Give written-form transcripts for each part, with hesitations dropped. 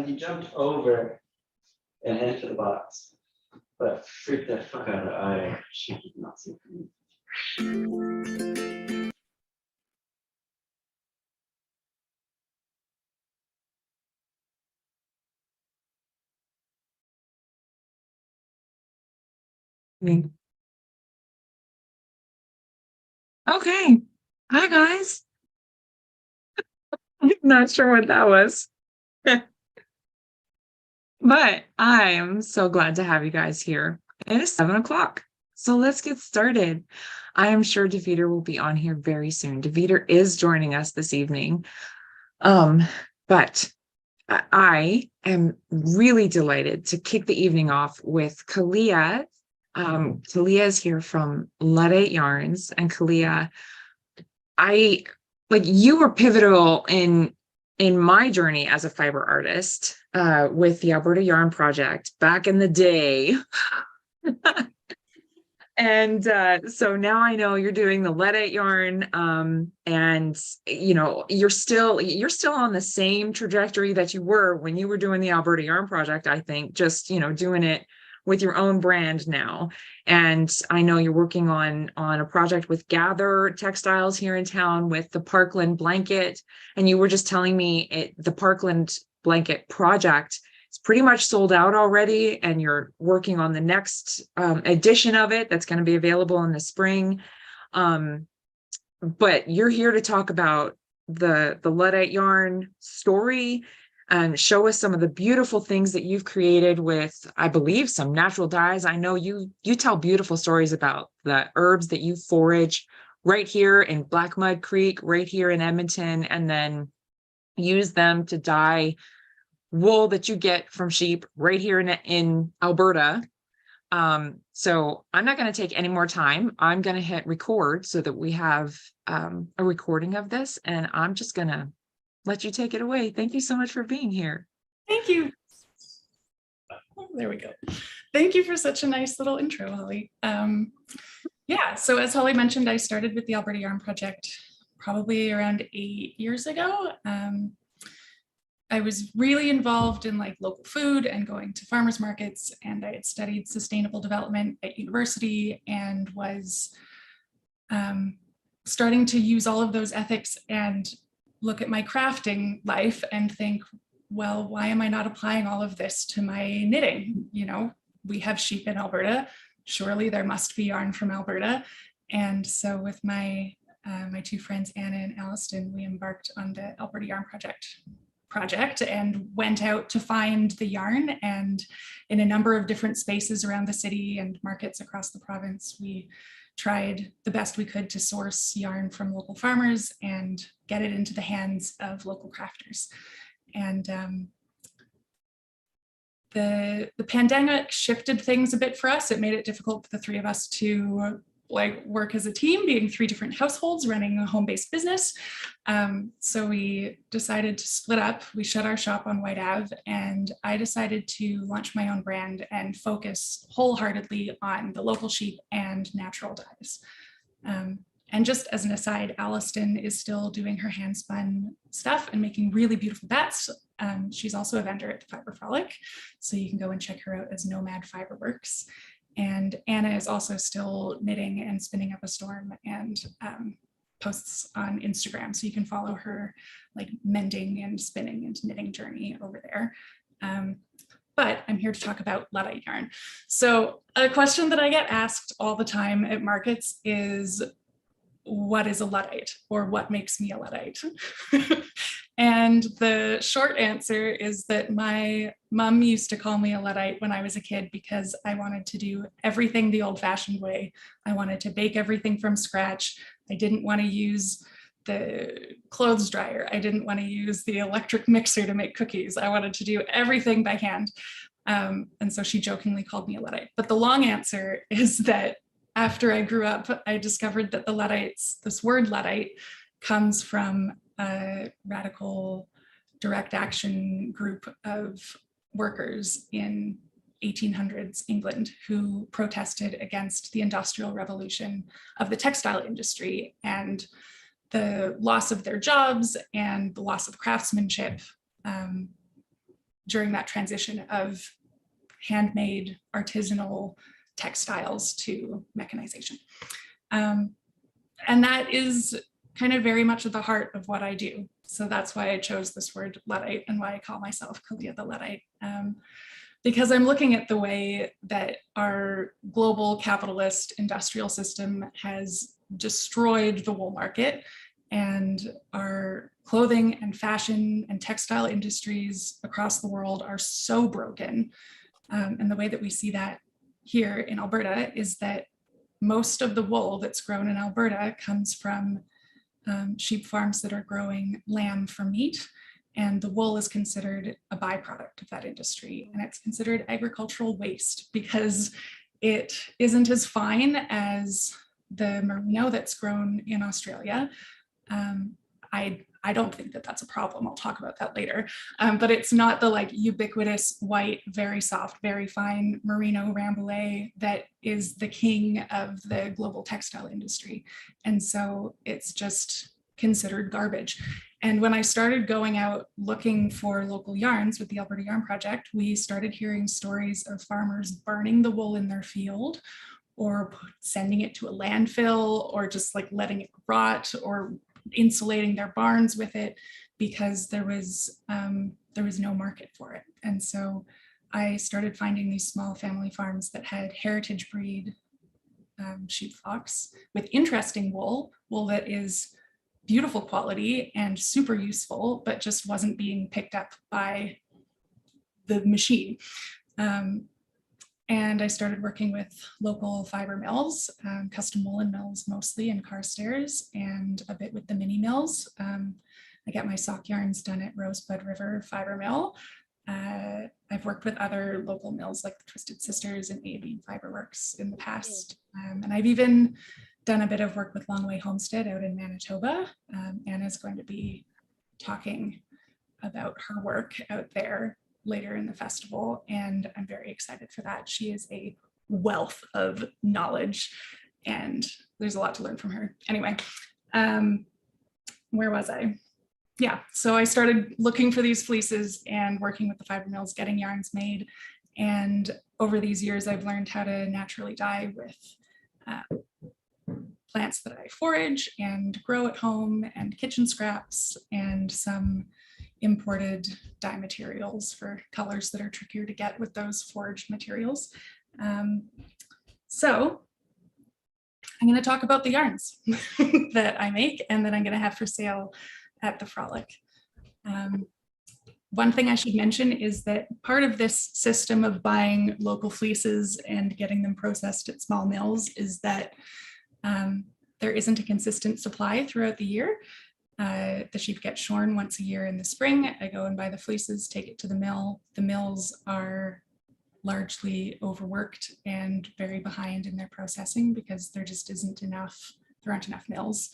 he jumped over and into the box, but freaked the fuck out of I. She did not see me. Okay. Hi, guys. I'm not sure what that was. But I am so glad to have you guys here. It is 7 o'clock. So let's get started. I am sure Davida will be on here very soon. Davida is joining us this evening. But I am really delighted to kick the evening off with Kaleas. Kaleas is here from Luddite Yarns, and Kaleas, you were pivotal in my journey as a fiber artist with the Alberta Yarn Project back in the day. And so now I know you're doing the Luddite yarn, and you're still on the same trajectory that you were when you were doing the Alberta Yarn Project. I think just doing it with your own brand now. And I know you're working on a project with Gather Textiles here in town with the Parkland blanket. And you were just telling me the Parkland blanket project is pretty much sold out already, and you're working on the next edition of it that's going to be available in the spring. But you're here to talk about the Luddite yarn story and show us some of the beautiful things that you've created with, I believe, some natural dyes. I know you tell beautiful stories about the herbs that you forage right here in Black Mud Creek, right here in Edmonton, and then use them to dye wool that you get from sheep right here in Alberta. So I'm not going to take any more time. I'm going to hit record so that we have a recording of this, and I'm just going to let you take it away. Thank you so much for being here. Thank you. Oh, there we go. Thank you for such a nice little intro, Holly. Yeah, so as Holly mentioned, I started with the Alberta Yarn Project probably around 8 years ago. I was really involved in local food and going to farmers markets, and I had studied sustainable development at university and was starting to use all of those ethics and look at my crafting life and think, well, why am I not applying all of this to my knitting? We have sheep in Alberta. Surely there must be yarn from Alberta. And so with my two friends, Anna and Alliston, we embarked on the Alberta Yarn project and went out to find the yarn, and in a number of different spaces around the city and markets across the province, we tried the best we could to source yarn from local farmers and get it into the hands of local crafters. And the pandemic shifted things a bit for us. It made it difficult for the three of us to work as a team, being 3 different households running a home-based business. So we decided to split up. We shut our shop on White Ave, and I decided to launch my own brand and focus wholeheartedly on the local sheep and natural dyes. And just as an aside, Alliston is still doing her hand spun stuff and making really beautiful bats. She's also a vendor at the Fibre Frolic, so you can go and check her out as Nomad Fibre Works. And Anna is also still knitting and spinning up a storm and posts on Instagram. So you can follow her mending and spinning and knitting journey over there. But I'm here to talk about Luddite yarn. So a question that I get asked all the time at markets is, what is a Luddite, or what makes me a Luddite? And the short answer is that my mom used to call me a Luddite when I was a kid because I wanted to do everything the old-fashioned way. I wanted to bake everything from scratch. I didn't want to use the clothes dryer. I didn't want to use the electric mixer to make cookies. I wanted to do everything by hand. And so she jokingly called me a Luddite. But the long answer is that after I grew up, I discovered that the Luddites, this word Luddite, comes from a radical direct action group of workers in 1800s England who protested against the Industrial Revolution of the textile industry and the loss of their jobs and the loss of craftsmanship during that transition of handmade artisanal textiles to mechanization. And that is kind of very much at the heart of what I do. So that's why I chose this word Luddite and why I call myself Kaleas the Luddite. Because I'm looking at the way that our global capitalist industrial system has destroyed the wool market, and our clothing and fashion and textile industries across the world are so broken. And the way that we see that here in Alberta is that most of the wool that's grown in Alberta comes from sheep farms that are growing lamb for meat, and the wool is considered a byproduct of that industry, and it's considered agricultural waste because it isn't as fine as the merino that's grown in Australia. I don't think that that's a problem. I'll talk about that later. But it's not the like ubiquitous white, very soft, very fine merino rambouillet that is the king of the global textile industry. And so it's just considered garbage. And when I started going out looking for local yarns with the Alberta Yarn Project, we started hearing stories of farmers burning the wool in their field, or sending it to a landfill, or just like letting it rot, or insulating their barns with it because there was no market for it. And so I started finding these small family farms that had heritage breed sheep flocks with interesting wool that is beautiful quality and super useful, but just wasn't being picked up by the machine. And I started working with local fiber mills, custom woolen mills mostly in Carstairs, and a bit with the mini mills. I get my sock yarns done at Rosebud River Fiber Mill. I've worked with other local mills like the Twisted Sisters and A-Beam Fiber Works in the past. And I've even done a bit of work with Longway Homestead out in Manitoba. Anna's going to be talking about her work out there later in the festival, and I'm very excited for that. She is a wealth of knowledge and there's a lot to learn from her. Anyway, where was I? Yeah, so I started looking for these fleeces and working with the fiber mills, getting yarns made. And over these years, I've learned how to naturally dye with plants that I forage and grow at home, and kitchen scraps, and some imported dye materials for colors that are trickier to get with those foraged materials. So I'm going to talk about the yarns that I make and that I'm going to have for sale at the Frolic. One thing I should mention is that part of this system of buying local fleeces and getting them processed at small mills is that there isn't a consistent supply throughout the year. The sheep get shorn once a year in the spring. I go and buy the fleeces, take it to the mill. The mills are largely overworked and very behind in their processing because there just isn't enough, there aren't enough mills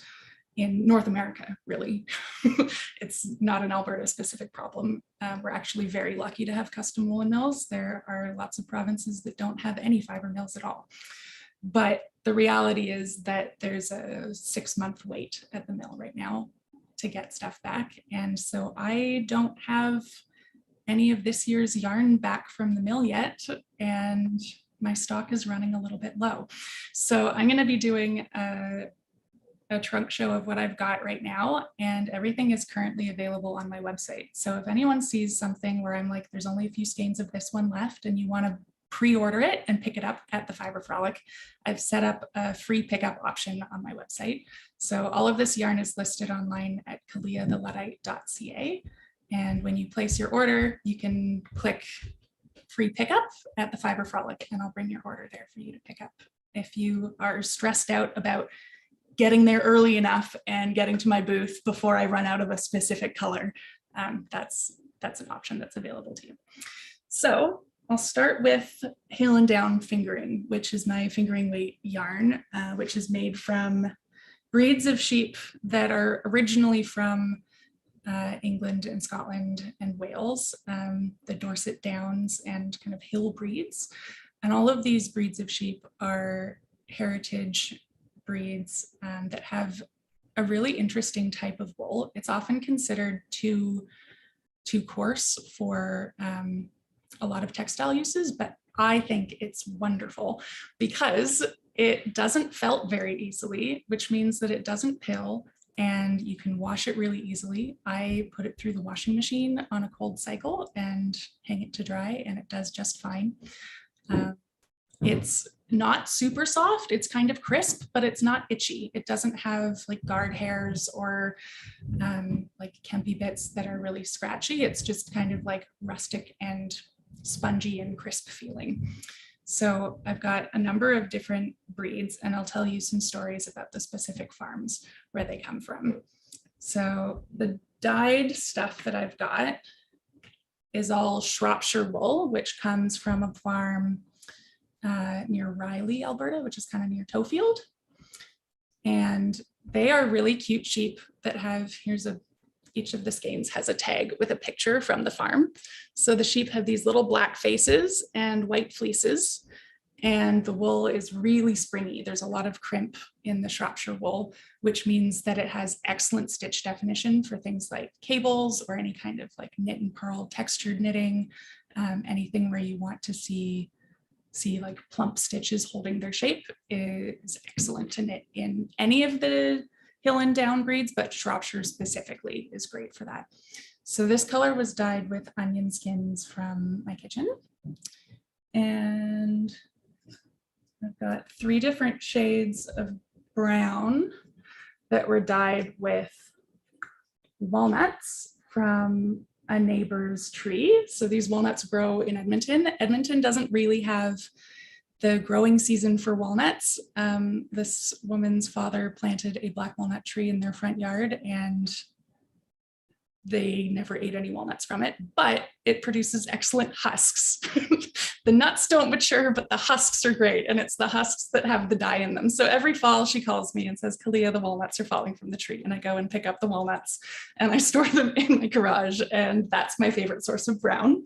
in North America, really. It's not an Alberta specific problem. We're actually very lucky to have custom woolen mills. There are lots of provinces that don't have any fiber mills at all. But the reality is that there's a 6-month wait at the mill right now to get stuff back. And so I don't have any of this year's yarn back from the mill yet, and my stock is running a little bit low. So I'm going to be doing a trunk show of what I've got right now, and everything is currently available on my website. So if anyone sees something where I'm like, there's only a few skeins of this one left and you want to pre-order it and pick it up at the Fibre Frolic, I've set up a free pickup option on my website. So all of this yarn is listed online at kaleastheluddite.ca. And when you place your order, you can click free pickup at the Fibre Frolic and I'll bring your order there for you to pick up. If you are stressed out about getting there early enough and getting to my booth before I run out of a specific color, that's an option that's available to you. So I'll start with Hill and Down Fingering, which is my fingering weight yarn, which is made from breeds of sheep that are originally from England and Scotland and Wales, the Dorset Downs and kind of hill breeds. And all of these breeds of sheep are heritage breeds that have a really interesting type of wool. It's often considered too too coarse for a lot of textile uses, but I think it's wonderful because it doesn't felt very easily, which means that it doesn't pill and you can wash it really easily. I put it through the washing machine on a cold cycle and hang it to dry, and it does just fine. It's not super soft, it's kind of crisp, but it's not itchy. It doesn't have like guard hairs or like kempy bits that are really scratchy. It's just kind of like rustic and spongy and crisp feeling. So I've got a number of different breeds, and I'll tell you some stories about the specific farms where they come from. So the dyed stuff that I've got is all Shropshire wool, which comes from a farm near Riley, Alberta, which is kind of near Tofield. And they are really cute sheep that have, each of the skeins has a tag with a picture from the farm. So the sheep have these little black faces and white fleeces, and the wool is really springy. There's a lot of crimp in the Shropshire wool, which means that it has excellent stitch definition for things like cables or any kind of like knit and purl textured knitting, anything where you want to see like plump stitches holding their shape is excellent to knit in any of the hill and down breeds, but Shropshire specifically is great for that. So this color was dyed with onion skins from my kitchen. And I've got 3 different shades of brown that were dyed with walnuts from a neighbor's tree. So these walnuts grow in Edmonton. Edmonton doesn't really have the growing season for walnuts. This woman's father planted a black walnut tree in their front yard, and they never ate any walnuts from it, but it produces excellent husks. The nuts don't mature, but the husks are great. And it's the husks that have the dye in them. So every fall she calls me and says, Kalia, the walnuts are falling from the tree. And I go and pick up the walnuts and I store them in my garage. And that's my favorite source of brown.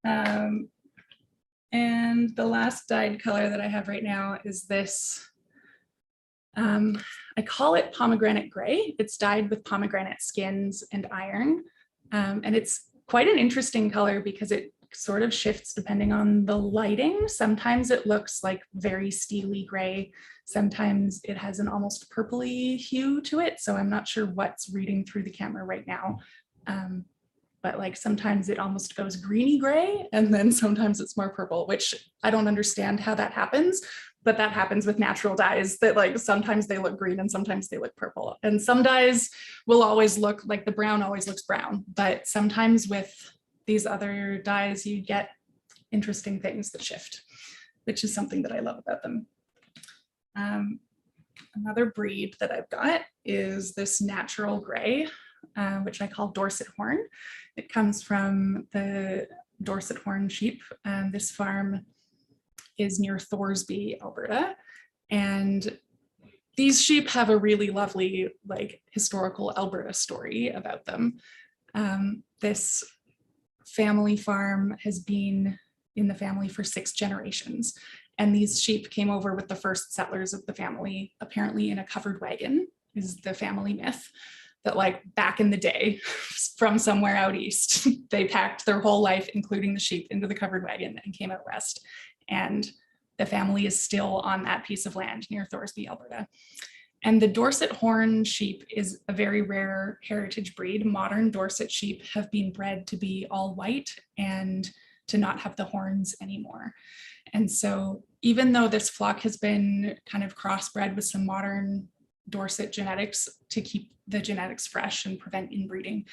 And the last dyed color that I have right now is this. I call it pomegranate gray. It's dyed with pomegranate skins and iron. And it's quite an interesting color because it sort of shifts depending on the lighting. Sometimes it looks like very steely gray. Sometimes it has an almost purpley hue to it. So I'm not sure what's reading through the camera right now. But like sometimes it almost goes greeny gray, and then sometimes it's more purple, which I don't understand how that happens, but that happens with natural dyes, that like sometimes they look green and sometimes they look purple. And some dyes will always look like the brown always looks brown, but sometimes with these other dyes, you get interesting things that shift, which is something that I love about them. Another breed that I've got is this natural gray, which I call Dorset Horn. It comes from the Dorset Horn sheep. This farm is near Thorsby, Alberta. And these sheep have a really lovely, like, historical Alberta story about them. This family farm has been in the family for 6 generations. And these sheep came over with the first settlers of the family, apparently in a covered wagon, is the family myth. That like back in the day, from somewhere out east, they packed their whole life, including the sheep, into the covered wagon and came out west. And the family is still on that piece of land near Thorsby, Alberta. And the Dorset Horn sheep is a very rare heritage breed. Modern Dorset sheep have been bred to be all white and to not have the horns anymore. And so even though this flock has been kind of crossbred with some modern Dorset genetics to keep the genetics fresh and prevent inbreeding,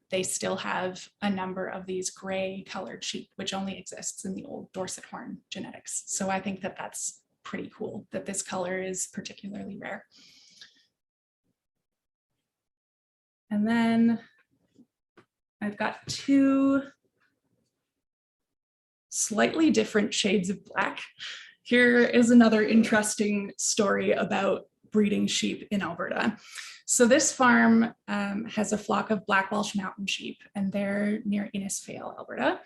they still have a number of these gray colored sheep, which only exists in the old Dorset Horn genetics. So I think that that's pretty cool that this color is particularly rare. And then I've got 2 slightly different shades of black. Here is another interesting story about breeding sheep in Alberta. So this farm has a flock of Black Welsh Mountain sheep, and they're near Innisfail, Alberta.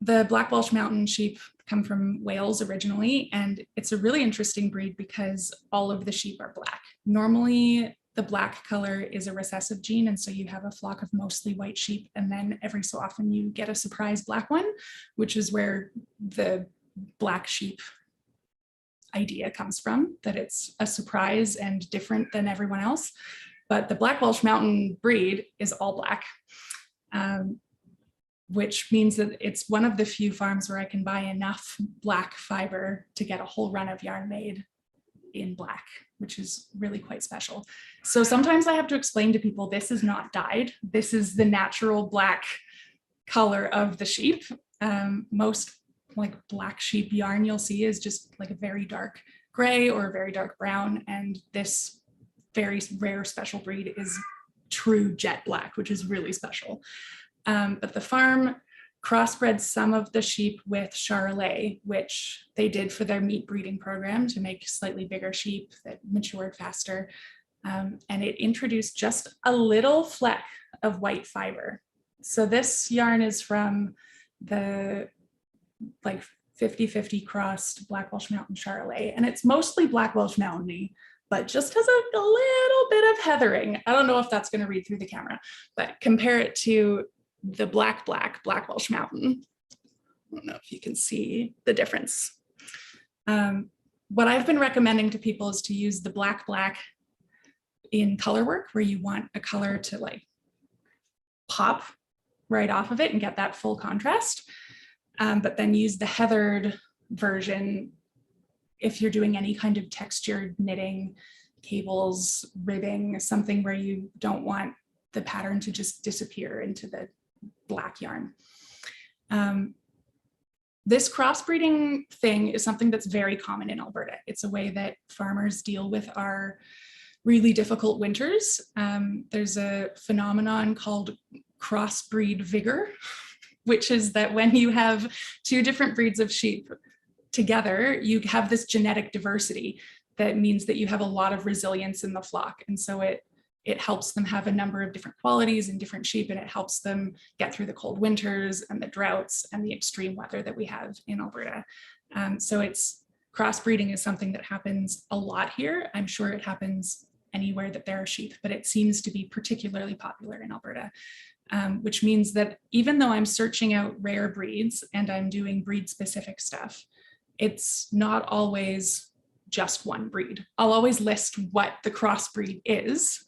The Black Welsh Mountain sheep come from Wales originally, and it's a really interesting breed because all of the sheep are black. Normally, the black color is a recessive gene, and so you have a flock of mostly white sheep, and then every so often you get a surprise black one, which is where the black sheep idea comes from, that it's a surprise and different than everyone else. But the Black Welsh Mountain breed is all black, which means that it's one of the few farms where I can buy enough black fiber to get a whole run of yarn made in black, which is really quite special. So sometimes I have to explain to people, this is not dyed. This is the natural black color of the sheep. Most like black sheep yarn you'll see is just like a very dark gray or a very dark brown. And this very rare special breed is true jet black, which is really special. But the farm crossbred some of the sheep with Charolais, which they did for their meat breeding program to make slightly bigger sheep that matured faster. And it introduced just a little fleck of white fiber. So this yarn is from the like 50-50 crossed Black Welsh Mountain Charolais, and it's mostly Black Welsh Mountain-y, but just has a little bit of heathering. I don't know if that's going to read through the camera, but compare it to the Black Welsh Mountain. I don't know if you can see the difference. What I've been recommending to people is to use the black in color work, where you want a color to like pop right off of it and get that full contrast. But then use the heathered version if you're doing any kind of textured knitting, cables, ribbing, something where you don't want the pattern to just disappear into the black yarn. This crossbreeding thing is something that's very common in Alberta. It's a way that farmers deal with our really difficult winters. There's a phenomenon called crossbreed vigor, which is that when you have two different breeds of sheep together, you have this genetic diversity that means that you have a lot of resilience in the flock. And so it helps them have a number of different qualities in different sheep, and it helps them get through the cold winters and the droughts and the extreme weather that we have in Alberta. So crossbreeding is something that happens a lot here. I'm sure it happens anywhere that there are sheep, but it seems to be particularly popular in Alberta. Which means that even though I'm searching out rare breeds and I'm doing breed specific stuff, it's not always just one breed. I'll always list what the crossbreed is.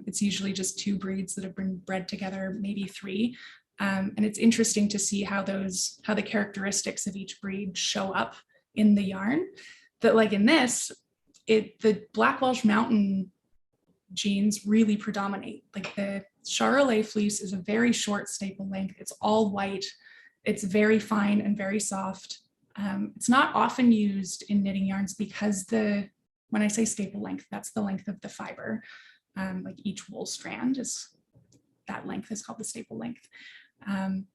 It's usually just two breeds that have been bred together, maybe three. And it's interesting to see how the characteristics of each breed show up in the yarn. That like in this, the Black Welsh Mountain genes really predominate. Like the Charolais fleece is a very short staple length. It's all white. It's very fine and very soft. It's not often used in knitting yarns because when I say staple length, that's the length of the fiber. Like each wool strand that length is called the staple length. And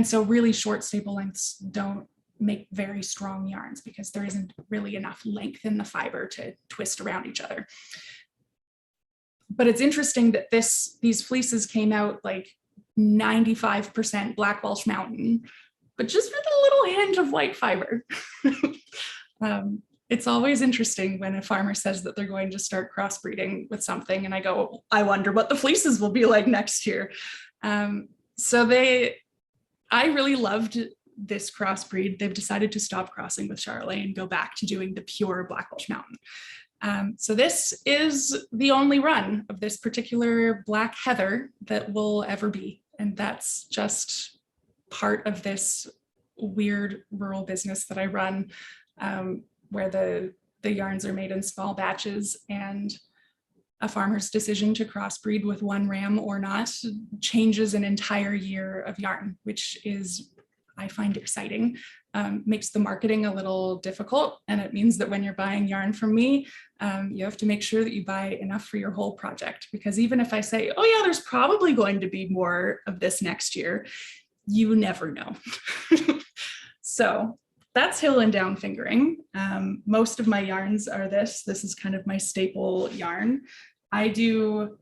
so really short staple lengths don't make very strong yarns because there isn't really enough length in the fiber to twist around each other. But it's interesting that these fleeces came out like 95% Black Welsh Mountain, but just with a little hint of white fiber. It's always interesting when a farmer says that they're going to start crossbreeding with something, and I go, I wonder what the fleeces will be like next year. I really loved this crossbreed. They've decided to stop crossing with Charolais and go back to doing the pure Black Welsh Mountain. So this is the only run of this particular black heather that will ever be. And that's just part of this weird rural business that I run, where the yarns are made in small batches, and a farmer's decision to crossbreed with one ram or not changes an entire year of yarn, which is, I find exciting. Makes the marketing a little difficult, and it means that when you're buying yarn from me, you have to make sure that you buy enough for your whole project, because even if I say, oh yeah, there's probably going to be more of this next year, you never know. So that's hill and down fingering. Most of my yarns are this is kind of my staple yarn. I do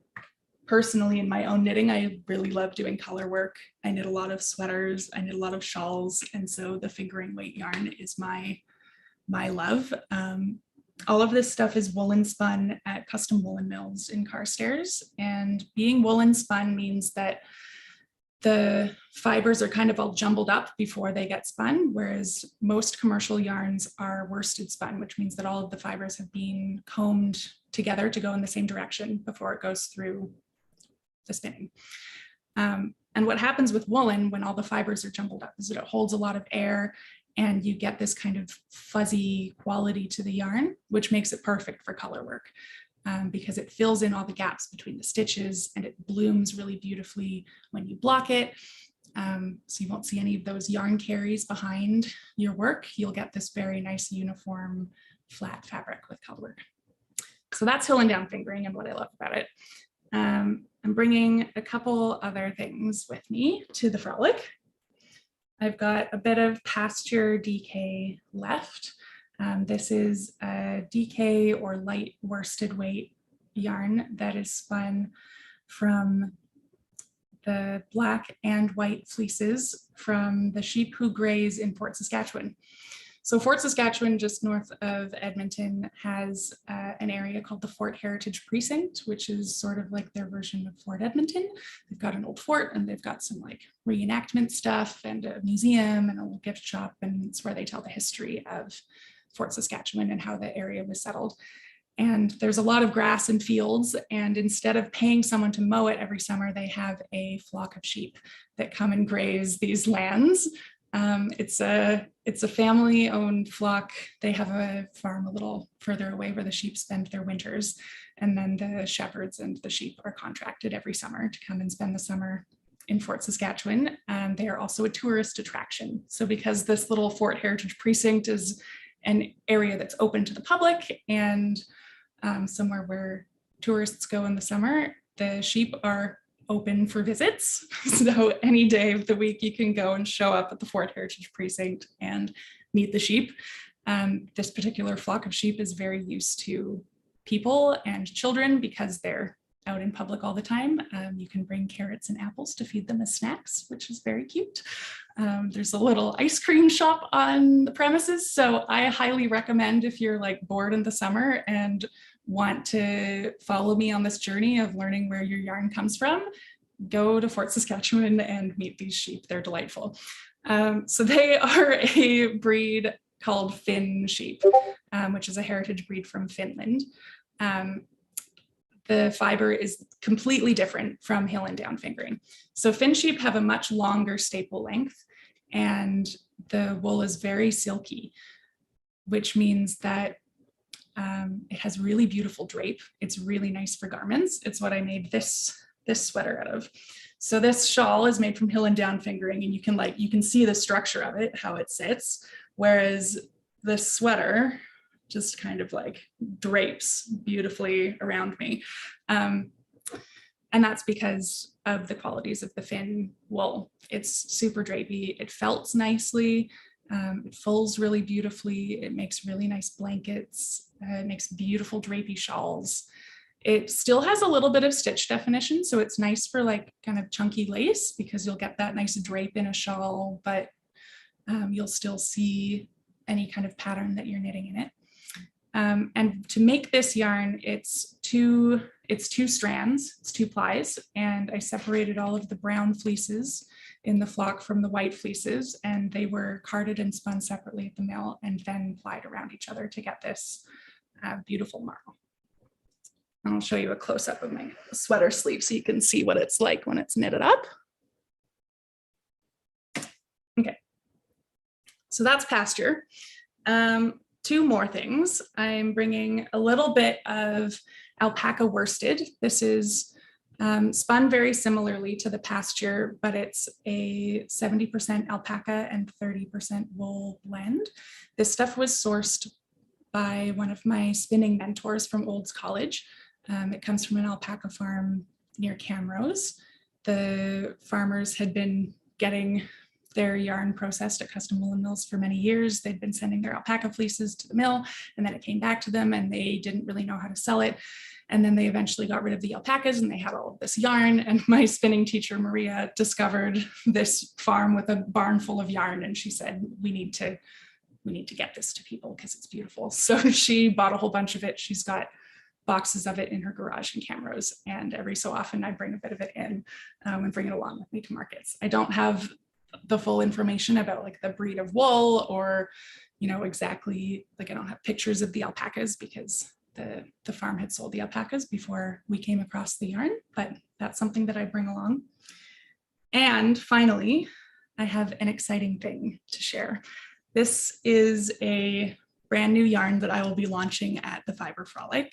personally in my own knitting, I really love doing color work. I knit a lot of sweaters, I knit a lot of shawls, and so the fingering weight yarn is my love. All of this stuff is woolen spun at custom woolen mills in Carstairs. And being woolen spun means that the fibers are kind of all jumbled up before they get spun, whereas most commercial yarns are worsted spun, which means that all of the fibers have been combed together to go in the same direction before it goes through the spinning. And what happens with woolen when all the fibers are jumbled up is that it holds a lot of air and you get this kind of fuzzy quality to the yarn, which makes it perfect for color work because it fills in all the gaps between the stitches and it blooms really beautifully when you block it. So you won't see any of those yarn carries behind your work. You'll get this very nice uniform flat fabric with color work. So that's hill and down fingering and what I love about it. I'm bringing a couple other things with me to the frolic. I've got a bit of Pasture DK left. This is a DK or light worsted weight yarn that is spun from the black and white fleeces from the sheep who graze in Fort Saskatchewan. So Fort Saskatchewan, just north of Edmonton, has an area called the Fort Heritage Precinct, which is sort of like their version of Fort Edmonton. They've got an old fort and they've got some like reenactment stuff and a museum and a little gift shop. And it's where they tell the history of Fort Saskatchewan and how the area was settled. And there's a lot of grass and fields. And instead of paying someone to mow it every summer, they have a flock of sheep that come and graze these lands. It's a family-owned flock. They have a farm a little further away where the sheep spend their winters. And then the shepherds and the sheep are contracted every summer to come and spend the summer in Fort Saskatchewan. And they are also a tourist attraction. So because this little Fort Heritage Precinct is an area that's open to the public and somewhere where tourists go in the summer, the sheep are open for visits. So any day of the week you can go and show up at the Fort Heritage Precinct and meet the sheep. This particular flock of sheep is very used to people and children because they're out in public all the time. You can bring carrots and apples to feed them as snacks, which is very cute. There's a little ice cream shop on the premises. So I highly recommend if you're like bored in the summer and want to follow me on this journey of learning where your yarn comes from, go to Fort Saskatchewan and meet these sheep. They're delightful. So they are a breed called Finn sheep, which is a heritage breed from Finland. The fiber is completely different from hill and down fingering. So Finn sheep have a much longer staple length and the wool is very silky, which means that it has really beautiful drape. It's really nice for garments. It's what I made this sweater out of. So this shawl is made from hill and down fingering and you can see the structure of it, how it sits. Whereas this sweater just kind of like drapes beautifully around me. And that's because of the qualities of the Finn wool. It's super drapey, it felts nicely, it folds really beautifully, it makes really nice blankets, it makes beautiful drapey shawls. It still has a little bit of stitch definition, so it's nice for like kind of chunky lace because you'll get that nice drape in a shawl, but you'll still see any kind of pattern that you're knitting in it. And to make this yarn, it's two strands, it's 2 plies, and I separated all of the brown fleeces in the flock from the white fleeces, and they were carded and spun separately at the mill and then plied around each other to get this beautiful marl. I'll show you a close-up of my sweater sleeve so you can see what it's like when it's knitted up. Okay, so that's Pasture. 2 more things. I'm bringing a little bit of Alpaca Worsted. This is spun very similarly to the Pasture, but it's a 70% alpaca and 30% wool blend. This stuff was sourced by one of my spinning mentors from Olds College. It comes from an alpaca farm near Camrose. The farmers had been getting their yarn processed at custom woolen mills for many years. They'd been sending their alpaca fleeces to the mill and then it came back to them and they didn't really know how to sell it. And then they eventually got rid of the alpacas and they had all of this yarn. And my spinning teacher, Maria, discovered this farm with a barn full of yarn. And she said, we need to we need to get this to people because it's beautiful. So she bought a whole bunch of it. She's got boxes of it in her garage and cameras. And every so often I bring a bit of it in and bring it along with me to markets. I don't have the full information about like the breed of wool or, you know, exactly, like I don't have pictures of the alpacas because the farm had sold the alpacas before we came across the yarn, but that's something that I bring along. And finally, I have an exciting thing to share. This is a brand new yarn that I will be launching at the Fibre Frolic.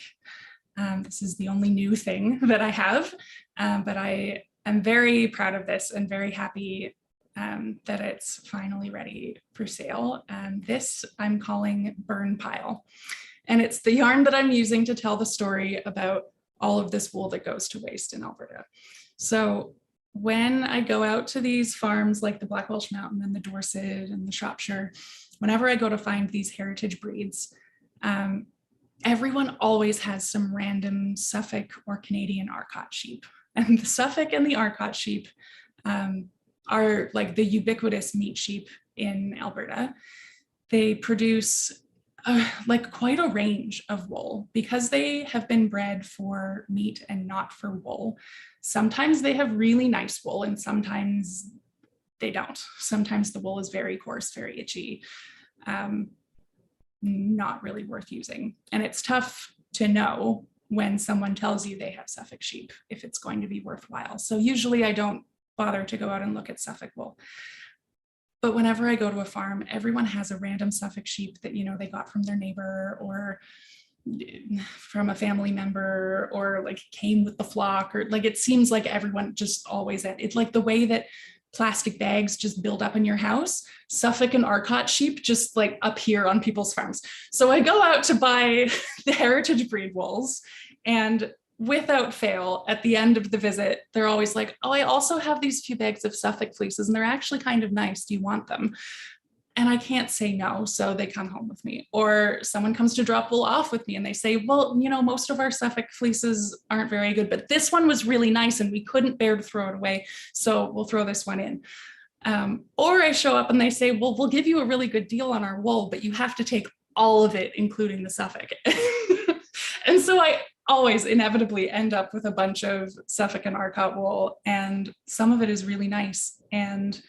This is the only new thing that I have, but I am very proud of this and very happy that it's finally ready for sale. This I'm calling Burn Pile. And it's the yarn that I'm using to tell the story about all of this wool that goes to waste in Alberta. So when I go out to these farms like the Black Welsh Mountain and the Dorset and the Shropshire, whenever I go to find these heritage breeds, everyone always has some random Suffolk or Canadian Arcot sheep. And the Suffolk and the Arcot sheep are like the ubiquitous meat sheep in Alberta. They produce like quite a range of wool because they have been bred for meat and not for wool. Sometimes they have really nice wool and sometimes they don't. Sometimes the wool is very coarse, very itchy, not really worth using. And it's tough to know when someone tells you they have Suffolk sheep if it's going to be worthwhile. So usually I don't bother to go out and look at Suffolk wool. But whenever I go to a farm, everyone has a random Suffolk sheep that, you know, they got from their neighbor or from a family member or like came with the flock, or like it seems like everyone just always, it's like the way that plastic bags just build up in your house. Suffolk and Arcot sheep just like appear on people's farms. So I go out to buy the heritage breed wools, and without fail, at the end of the visit, they're always like, oh, I also have these few bags of Suffolk fleeces and they're actually kind of nice. Do you want them? And I can't say no, so they come home with me. Or someone comes to drop wool off with me and they say, well, you know, most of our Suffolk fleeces aren't very good, but this one was really nice and we couldn't bear to throw it away, so we'll throw this one in. Or I show up and they say, well, we'll give you a really good deal on our wool, but you have to take all of it, including the Suffolk. And so I always inevitably end up with a bunch of Suffolk and Arcot wool, and some of it is really nice. And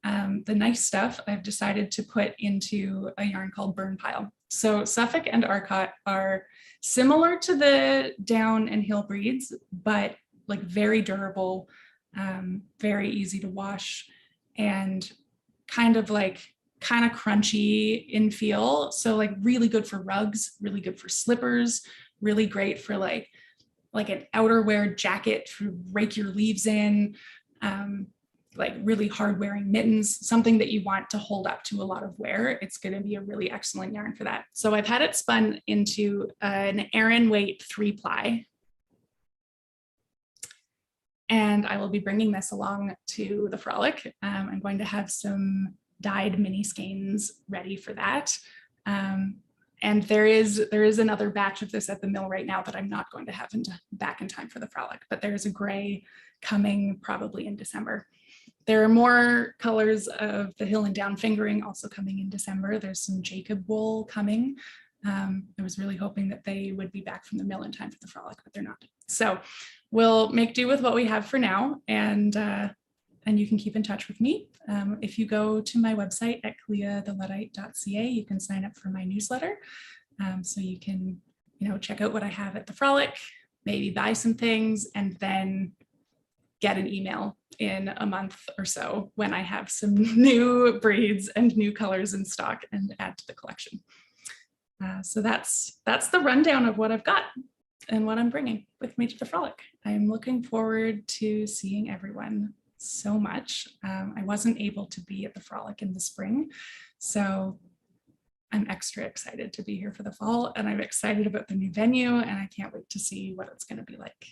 the nice stuff I've decided to put into a yarn called Burn Pile. So Suffolk and Arcot are similar to the down and hill breeds, but like very durable, very easy to wash, and kind of crunchy in feel. So like really good for rugs, really good for slippers, really great for like an outerwear jacket to rake your leaves in, like really hard wearing mittens, something that you want to hold up to a lot of wear. It's going to be a really excellent yarn for that. So I've had it spun into an Aran weight 3-ply. And I will be bringing this along to the Frolic. I'm going to have some dyed mini skeins ready for that. And there is another batch of this at the mill right now that I'm not going to have back in time for the Frolic, but there's a gray coming probably in December. There are more colors of the hill and down fingering also coming in December. There's some Jacob wool coming. I was really hoping that they would be back from the mill in time for the Frolic, but they're not. So we'll make do with what we have for now, and you can keep in touch with me. If you go to my website at kaleastheluddite.ca, you can sign up for my newsletter. So you can, check out what I have at the Frolic, maybe buy some things, and then get an email in a month or so when I have some new breeds and new colors in stock and add to the collection. So that's the rundown of what I've got and what I'm bringing with me to the Frolic. I'm looking forward to seeing everyone so much. I wasn't able to be at the Frolic in the spring, so I'm extra excited to be here for the fall, and I'm excited about the new venue, and I can't wait to see what it's going to be like.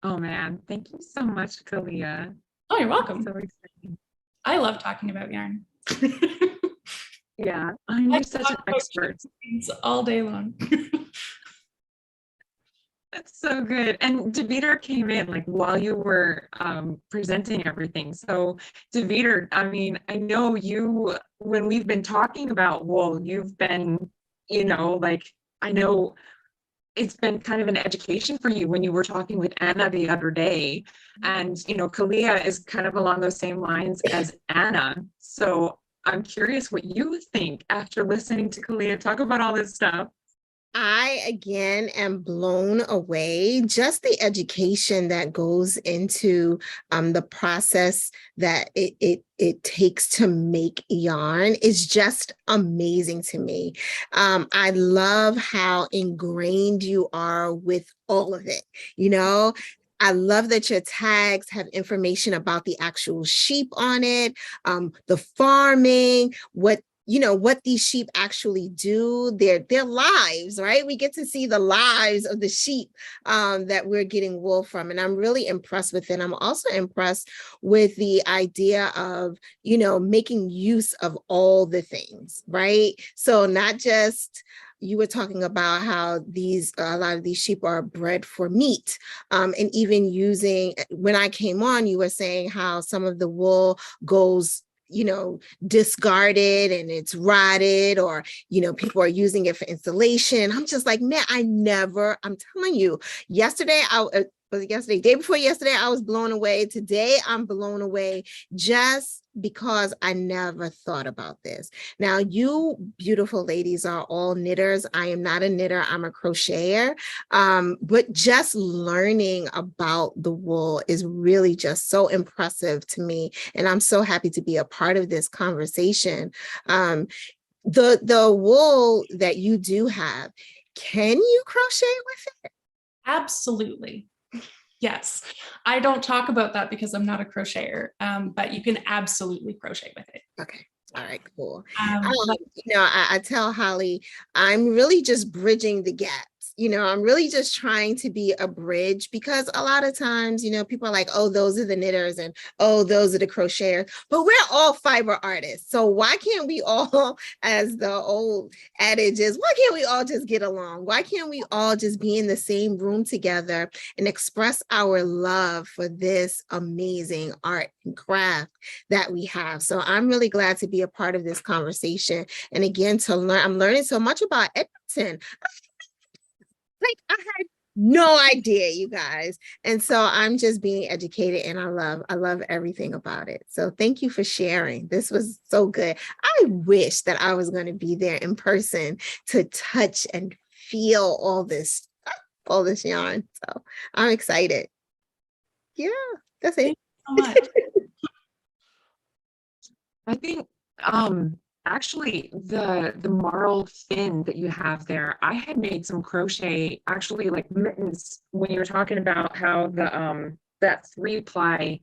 Oh man, thank you so much, Kaleas. Oh, you're welcome. So exciting. I love talking about yarn. Yeah, I'm I just such an talk about expert. things all day long. That's so good. And Deviter came in like while you were presenting everything. So Deviter, I mean, I know you, when we've been talking about wool, you've been, like, I know it's been kind of an education for you when you were talking with Anna the other day. And, Kalia is kind of along those same lines as Anna. So I'm curious what you think after listening to Kalia talk about all this stuff. I again am blown away. Just the education that goes into the process that it takes to make yarn is just amazing to me. I love how ingrained you are with all of it. I love that your tags have information about the actual sheep on it, the farming, what these sheep actually do, their lives, right? We get to see the lives of the sheep that we're getting wool from. And I'm really impressed with it. I'm also impressed with the idea of, making use of all the things, right? So not just, you were talking about how a lot of these sheep are bred for meat. And even when I came on, you were saying how some of the wool goes discarded and it's rotted, or, people are using it for insulation. I'm just like, man, I'm telling you, day before yesterday, I was blown away. Today, I'm blown away just because I never thought about this. Now, you beautiful ladies are all knitters. I am not a knitter. I'm a crocheter. But just learning about the wool is really just so impressive to me. And I'm so happy to be a part of this conversation. The wool that you do have, can you crochet with it? Absolutely. Yes. I don't talk about that because I'm not a crocheter, but you can absolutely crochet with it. Okay. All right, cool. I tell Holly, I'm really just bridging the gaps. I'm really just trying to be a bridge, because a lot of times, people are like, oh, those are the knitters and oh, those are the crocheters, but we're all fiber artists. So why can't we all, as the old adage is, why can't we all just get along? Why can't we all just be in the same room together and express our love for this amazing art and craft that we have? So I'm really glad to be a part of this conversation. And again, I'm learning so much about Edmonton. Like, I had no idea, you guys. And so I'm just being educated, and I love everything about it. So thank you for sharing. This was so good. I wish that I was going to be there in person to touch and feel all this yarn. So I'm excited. Yeah, that's it. Thank you so much. I think actually the marl fin that you have there, I had made some crochet, actually, like mittens, when you were talking about how the that 3-ply,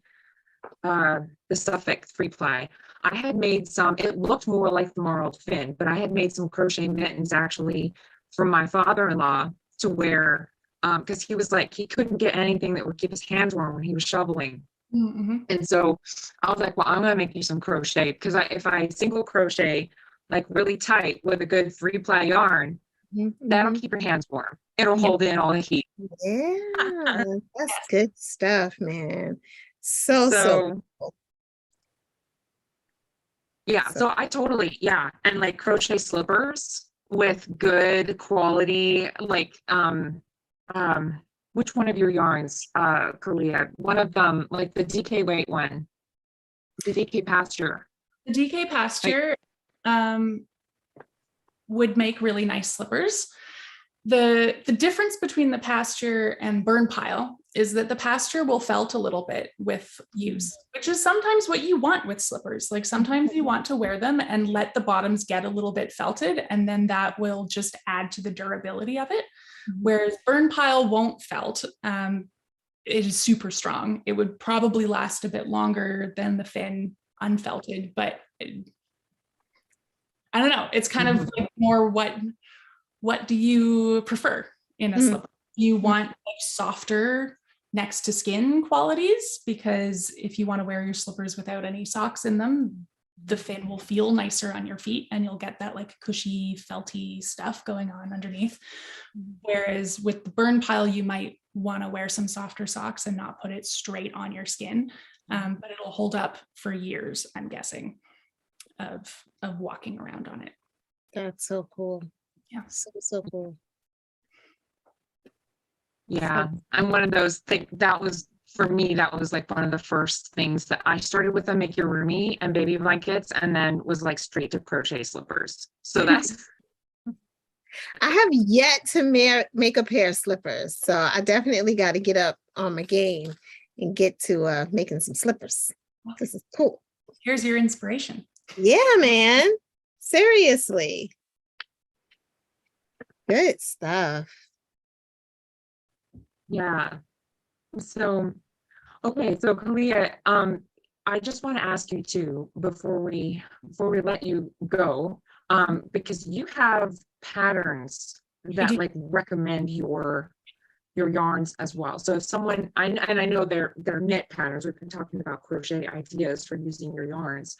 the Suffolk 3-ply. I had made some, it looked more like the marl fin, but I had made some crochet mittens actually from my father-in-law to wear, because he was like, he couldn't get anything that would keep his hands warm when he was shoveling. Mm-hmm. And so I was like, well, I'm gonna make you some crochet, because if I single crochet like really tight with a good 3-ply yarn, that'll keep your hands warm. It'll hold in all the heat. Yeah, that's good stuff, man. So cool. Yeah, so I totally, yeah. And like crochet slippers with good quality, like which one of your yarns, Kalia? One of them, like the DK weight one, the DK Pasture. The DK Pasture would make really nice slippers. The difference between the Pasture and burn pile is that the Pasture will felt a little bit with use, which is sometimes what you want with slippers. Like sometimes you want to wear them and let the bottoms get a little bit felted, and then that will just add to the durability of it. Whereas burn pile won't felt. It is super strong. It would probably last a bit longer than the fin unfelted, but I don't know. It's kind of like more what do you prefer in a slipper? You want like softer next to skin qualities, because if you want to wear your slippers without any socks in them, the fin will feel nicer on your feet and you'll get that like cushy, felty stuff going on underneath. Whereas with the burn pile, you might want to wear some softer socks and not put it straight on your skin. But it'll hold up for years, I'm guessing, of walking around on it. That's so cool. Yeah. So cool. Yeah, I'm one of those that was for me, that was like one of the first things that I started with amigurumi and baby blankets, and then was like straight to crochet slippers. So that's I have yet to make a pair of slippers, so I definitely got to get up on my game and get to making some slippers. This is cool. Here's your inspiration. Yeah, man. Seriously. Good stuff. yeah. So, okay, so Kalia, I just want to ask you too, before we let you go, because you have patterns that do. like recommend your yarns as well. So if someone, and I know they're knit patterns, we've been talking about crochet ideas for using your yarns,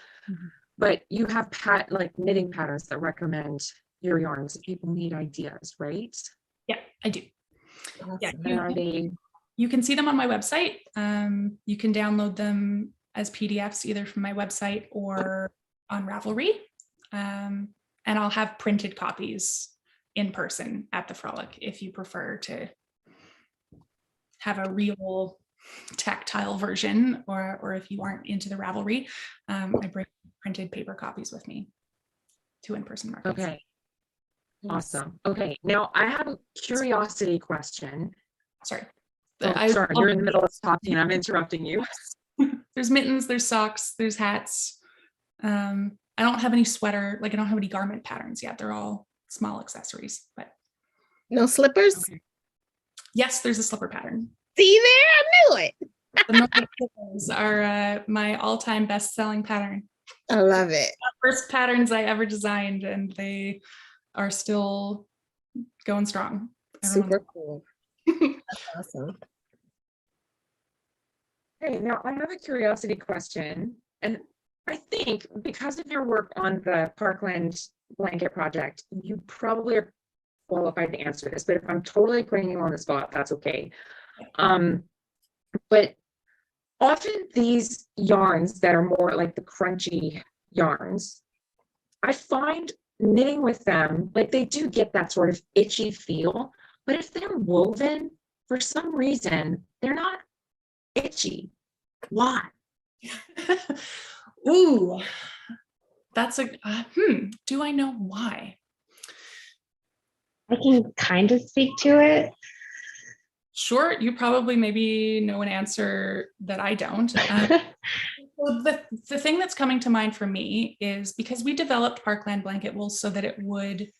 but you have like knitting patterns that recommend your yarns if people need ideas, right? Yeah, I do. Yeah, And are they? you can see them on my website. You can download them as PDFs either from my website or on Ravelry. And I'll have printed copies in person at the Frolic if you prefer to have a real tactile version, or if you aren't into the Ravelry, I bring printed paper copies with me to in-person markets. Okay. Awesome. Okay. Now I have a curiosity question. Sorry. Oh, sorry, you're in the middle of talking. I'm interrupting you. There's mittens, there's socks, there's hats. I don't have any sweater, like I don't have any garment patterns yet. They're all small accessories, but. No slippers? Okay. Yes, there's a slipper pattern. See there? I knew it. The Nomad slippers are my all-time best-selling pattern. I love it. First patterns I ever designed, and they are still going strong. Super cool. That's awesome. Okay, now I have a curiosity question, and I think because of your work on the Parkland blanket project, you probably are qualified to answer this, but if I'm totally putting you on the spot, that's okay. But often these yarns that are more like the crunchy yarns, I find knitting with them, like they do get that sort of itchy feel, but if they're woven, for some reason, they're not itchy. Why? Ooh, that's a, do I know why? I can kind of speak to it. Sure, you probably maybe know an answer that I don't. Well, the thing that's coming to mind for me is because we developed Parkland blanket wool so that it would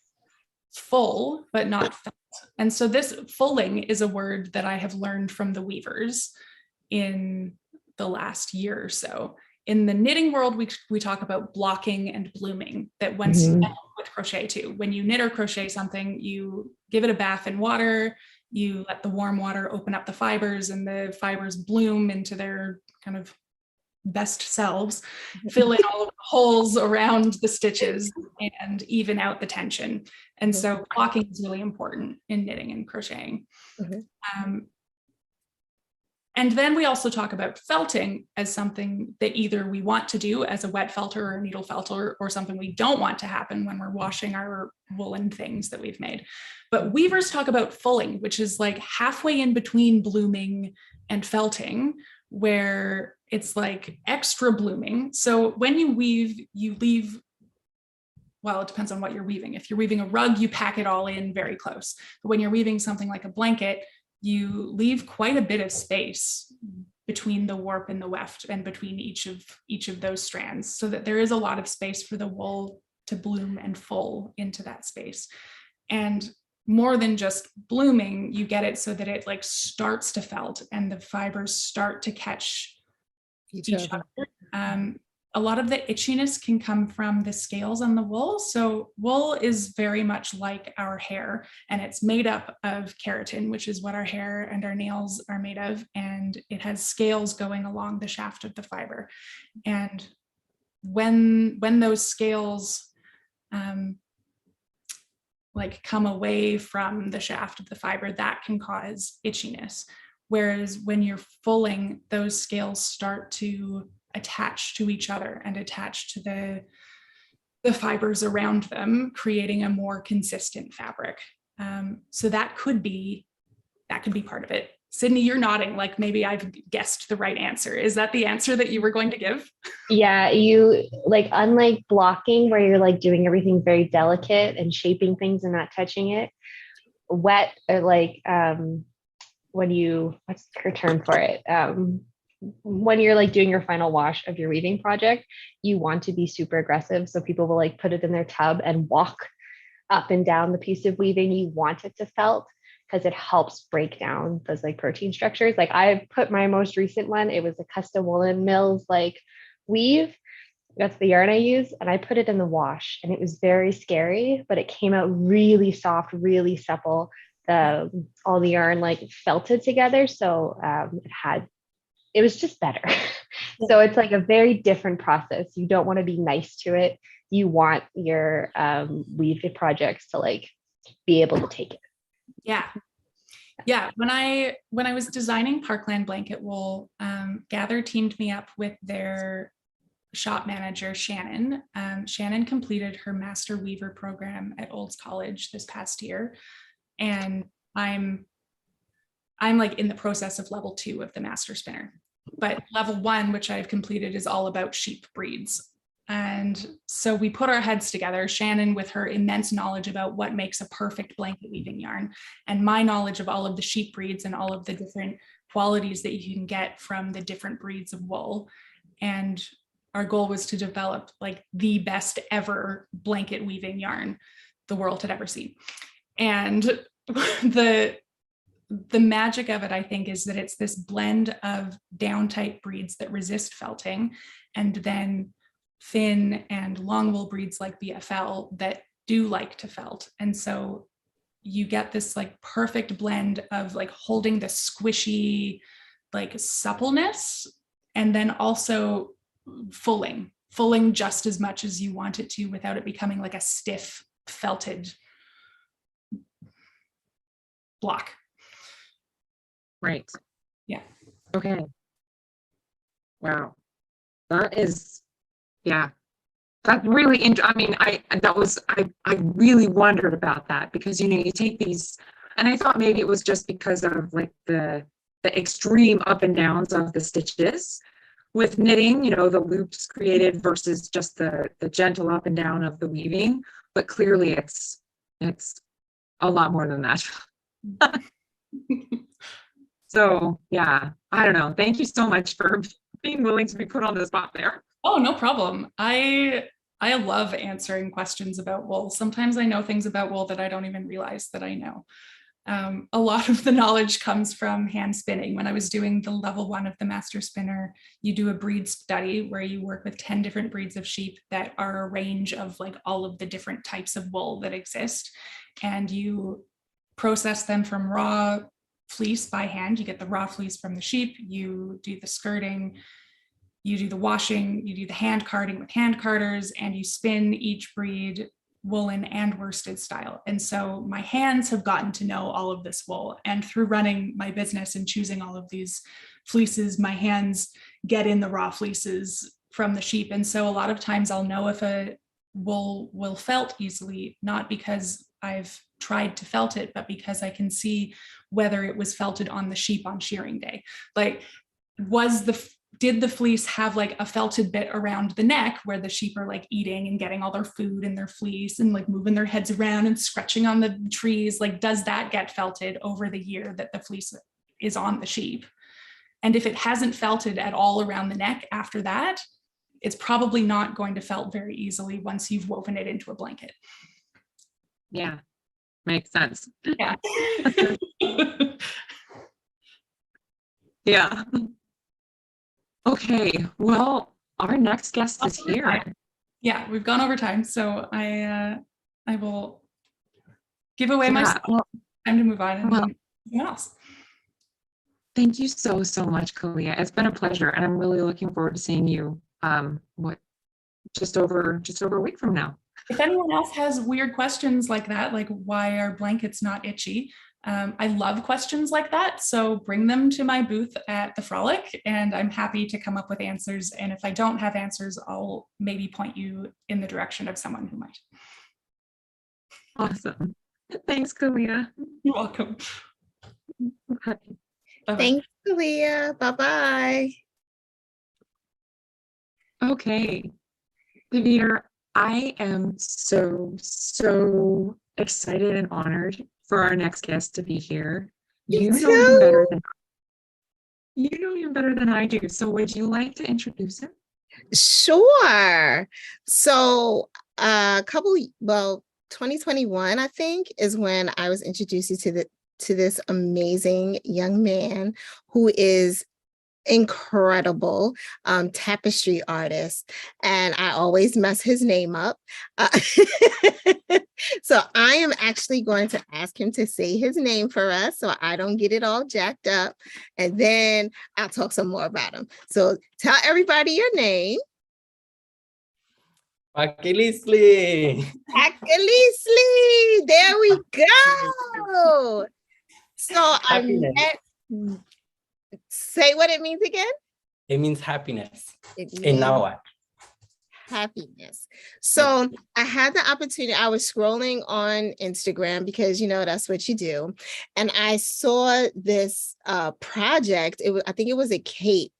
full, but not felt. And so this fulling is a word that I have learned from the weavers in the last year or so. In the knitting world, we talk about blocking and blooming, that once with crochet too. When you knit or crochet something, you give it a bath in water, you let the warm water open up the fibers, and the fibers bloom into their kind of best selves, fill in all of the holes around the stitches and even out the tension. And so blocking is really important in knitting and crocheting. And then we also talk about felting as something that either we want to do as a wet felter or a needle felter, or something we don't want to happen when we're washing our woolen things that we've made. But weavers talk about fulling, which is like halfway in between blooming and felting, where it's like extra blooming. So when you weave, you leave, well, it depends on what you're weaving. If you're weaving a rug, you pack it all in very close. But when you're weaving something like a blanket, you leave quite a bit of space between the warp and the weft, and between each of those strands, so that there is a lot of space for the wool to bloom and full into that space. And more than just blooming, you get it so that it like starts to felt and the fibers start to catch each other. A lot of the itchiness can come from the scales on the wool. So wool is very much like our hair, and it's made up of keratin, which is what our hair and our nails are made of. And it has scales going along the shaft of the fiber. And when those scales like come away from the shaft of the fiber, that can cause itchiness. Whereas when you're fulling, those scales start to attach to each other and attach to the fibers around them, creating a more consistent fabric. So that could be part of it. Sydney, you're nodding like maybe I've guessed the right answer. Is that the answer that you were going to give? Yeah, you like, unlike blocking where you're like doing everything very delicate and shaping things and not touching it, wet, or like when you, what's your term for it? When you're like doing your final wash of your weaving project, you want to be super aggressive. So people will like put it in their tub and walk up and down the piece of weaving. You want it to felt, because it helps break down those like protein structures. Like I put my most recent one, it was a custom woolen mills like weave. That's the yarn I use. And I put it in the wash and it was very scary, but it came out really soft, really supple. All the yarn like felted together. So it was just better. So it's like a very different process. You don't want to be nice to it. You want your weave projects to like be able to take it. Yeah. When I was designing Parkland blanket wool, Gather teamed me up with their shop manager, Shannon. Shannon completed her master weaver program at Olds College this past year. And I'm like in the process of level 2 of the master spinner, but level 1, which I've completed, is all about sheep breeds. And so we put our heads together, Shannon with her immense knowledge about what makes a perfect blanket weaving yarn, and my knowledge of all of the sheep breeds and all of the different qualities that you can get from the different breeds of wool. And our goal was to develop like the best ever blanket weaving yarn the world had ever seen. And the magic of it, I think, is that it's this blend of down tight breeds that resist felting, and then thin and long wool breeds like BFL that do like to felt. And so you get this like perfect blend of like holding the squishy like suppleness, and then also fulling just as much as you want it to without it becoming like a stiff felted block. Right. Yeah. Okay. Wow. That is, yeah. That's really I mean, I really wondered about that, because, you know, you take these, and I thought maybe it was just because of like the extreme up and downs of the stitches with knitting, you know, the loops created versus just the gentle up and down of the weaving. But clearly it's a lot more than that. So yeah, I don't know. Thank you so much for being willing to be put on the spot there. Oh, no problem. I love answering questions about wool. Sometimes I know things about wool that I don't even realize that I know. A lot of the knowledge comes from hand spinning. When I was doing the level 1 of the master spinner, you do a breed study where you work with 10 different breeds of sheep that are a range of like all of the different types of wool that exist. And you process them from raw fleece by hand. You get the raw fleece from the sheep, you do the skirting, you do the washing, you do the hand carding with hand carders, and you spin each breed woolen and worsted style. And so my hands have gotten to know all of this wool, and through running my business and choosing all of these fleeces, my hands get in the raw fleeces from the sheep. And so a lot of times I'll know if a wool will felt easily, not because I've tried to felt it, but because I can see whether it was felted on the sheep on shearing day. Like, did the fleece have like a felted bit around the neck where the sheep are like eating and getting all their food in their fleece and like moving their heads around and scratching on the trees? Like, does that get felted over the year that the fleece is on the sheep? And if it hasn't felted at all around the neck after that, it's probably not going to felt very easily once you've woven it into a blanket. Yeah, makes sense. Yeah. Yeah. Okay, well, our next guest is here. Yeah, we've gone over time, so I will give away my time to move on and someone else. Thank you so much, Kaleas. It's been a pleasure, and I'm really looking forward to seeing you just over a week from now. If anyone else has weird questions like that, like why are blankets not itchy? I love questions like that. So bring them to my booth at the Frolic and I'm happy to come up with answers. And if I don't have answers, I'll maybe point you in the direction of someone who might. Awesome. Thanks, Kaleas. You're welcome. Bye. Bye-bye. Thanks, Kaleas. Bye-bye. Okay. Davina, I am so excited and honored for our next guest to be here. Me You know him better than I do. So would you like to introduce him? Sure. So 2021, I think, is when I was introduced to this amazing young man who is incredible tapestry artist, and I always mess his name up. So I am actually going to ask him to say his name for us so I don't get it all jacked up, and then I'll talk some more about him. So tell everybody your name. Paquiliztli. Paquiliztli. There we go. So Happiness. Say what it means again. It means happiness. It In means Nahuatl. happiness. So I had the opportunity, I was scrolling on Instagram because, you know, that's what you do. And I saw this project. I think it was a cape.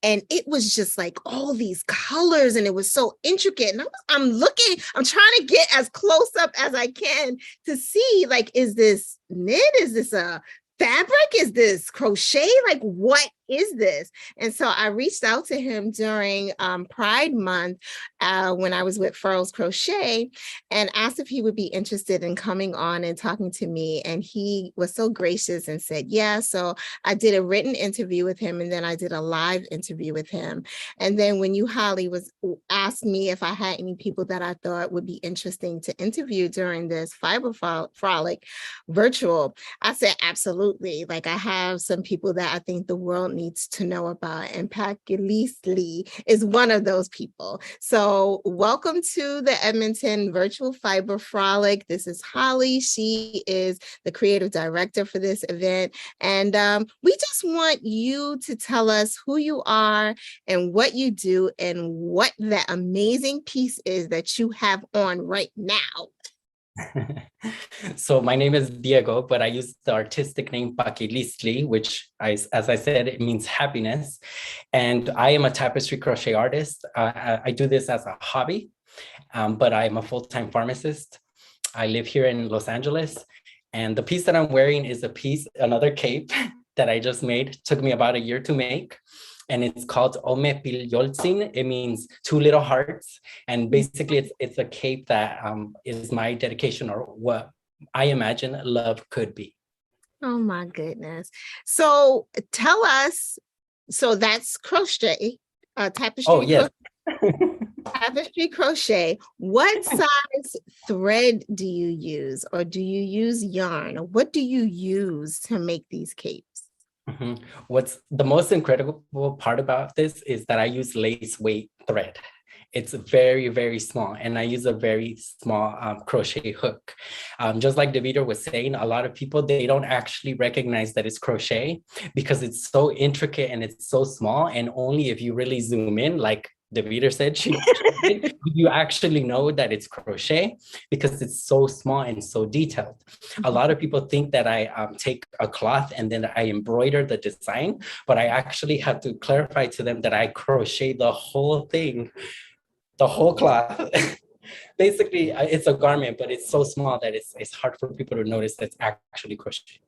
And it was just like all these colors and it was so intricate. And I'm trying to get as close up as I can to see, like, is this knit? Is this a fabric? Is this crochet? Like, what is this? And so I reached out to him during Pride Month when I was with Furls Crochet and asked if he would be interested in coming on and talking to me. And he was so gracious and said, yeah. So I did a written interview with him and then I did a live interview with him. And then when you, Holly, asked me if I had any people that I thought would be interesting to interview during this Fibre Frolic virtual, I said, absolutely. Like, I have some people that I think the world needs to know about, and Paquiliztli is one of those people. So welcome to the Edmonton Virtual Fibre Frolic. This is Holly. She is the creative director for this event. And we just want you to tell us who you are and what you do and what that amazing piece is that you have on right now. So my name is Diego, but I use the artistic name Paquiliztli, which, as I said, it means happiness. And I am a tapestry crochet artist. I do this as a hobby, but I'm a full-time pharmacist. I live here in Los Angeles. And the piece that I'm wearing is another cape that I just made. It took me about a year to make. And it's called Ome Pilyoltzin. It means 2 little hearts. And basically it's a cape that is my dedication, or what I imagine love could be. Oh my goodness. So tell us, so that's crochet, tapestry. Oh, yes. Tapestry crochet. What size thread do you use, or do you use yarn, or what do you use to make these capes? Mm-hmm. What's the most incredible part about this is that I use lace weight thread. It's very, very small, and I use a very small crochet hook. Just like Davina was saying, a lot of people, they don't actually recognize that it's crochet because it's so intricate and it's so small, and only if you really zoom in, like Davina said, you actually know that it's crochet because it's so small and so detailed. A lot of people think that I take a cloth and then I embroider the design, but I actually have to clarify to them that I crochet the whole thing, the whole cloth. Basically, it's a garment, but it's so small that it's hard for people to notice that's actually crochet.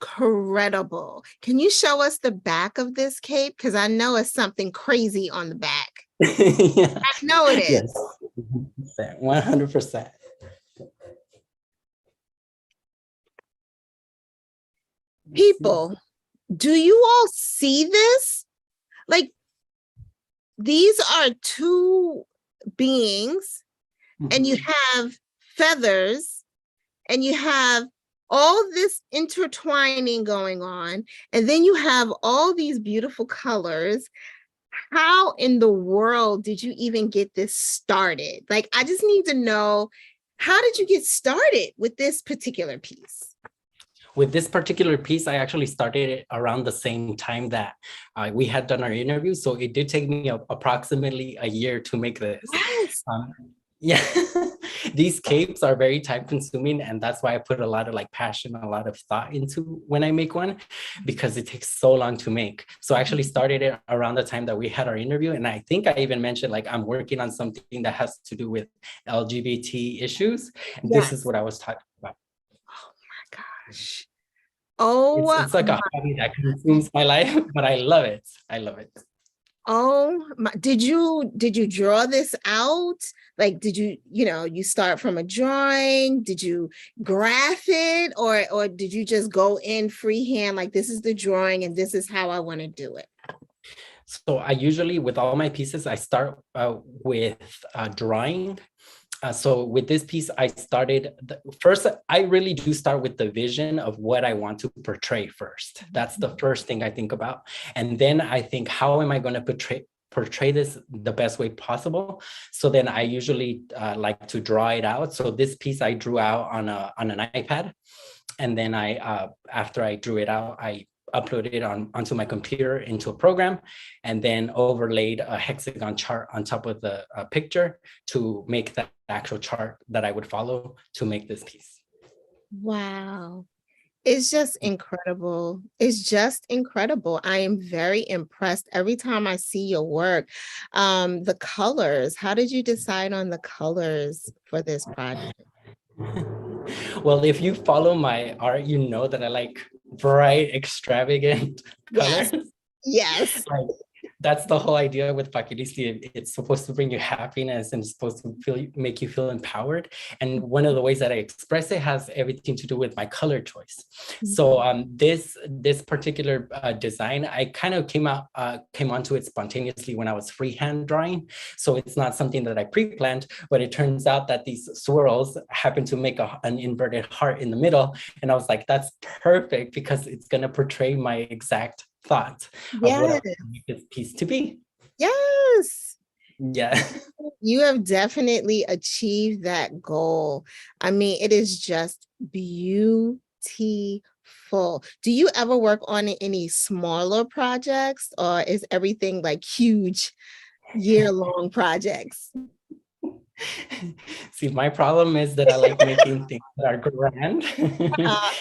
Incredible. Can you show us the back of this cape? Because I know it's something crazy on the back. Yeah. I know it is. Yes, 100%. People, do you all see this? Like, these are 2 beings, and you have feathers, and you have all this intertwining going on, and then you have all these beautiful colors. how in the world did you even get this started? Like, I just need to know, how did you get started with this particular piece? With this particular piece, I actually started it around the same time that we had done our interview. So it did take me approximately a year to make this. Yes. Yeah, these capes are very time consuming, and that's why I put a lot of like passion, a lot of thought into when I make one, because it takes so long to make. So I actually started it around the time that we had our interview. And I think I even mentioned like I'm working on something that has to do with LGBT issues. And Yes. this is what I was talking about. Gosh. Oh, It's like a hobby that consumes my life, but I love it. I love it. oh my, did you draw this out? Like, did you, you start from a drawing? Did you graph it, or did you just go in freehand, like this is the drawing and this is how I want to do it? So I usually, with all my pieces, I start with drawing. So with this piece, I started first, I really do start with the vision of what I want to portray first. That's the first thing I think about. And then I think, how am I going to portray this the best way possible? So then I usually like to draw it out. So this piece I drew out on an iPad. And then after I drew it out, I uploaded it onto my computer into a program, and then overlaid a hexagon chart on top of the picture to make that actual chart that I would follow to make this piece. Wow. It's just incredible. It's just incredible. I am very impressed every time I see your work. The colors, how did you decide on the colors for this project? Well, if you follow my art, you know that I like bright, extravagant Yes. colors. Yes. Like, that's the whole idea with Paquiliztli. It's supposed to bring you happiness and it's supposed to make you feel empowered. And one of the ways that I express it has everything to do with my color choice. So this particular design, I kind of came onto it spontaneously when I was freehand drawing. So it's not something that I pre-planned, but it turns out that these swirls happen to make an inverted heart in the middle. And I was like, that's perfect because it's going to portray my exact thought of what I want this piece to be. Yes. Yeah. You have definitely achieved that goal. I mean, it is just beautiful. Do you ever work on any smaller projects, or is everything like huge year-long projects? See, my problem is that I like making things that are grand.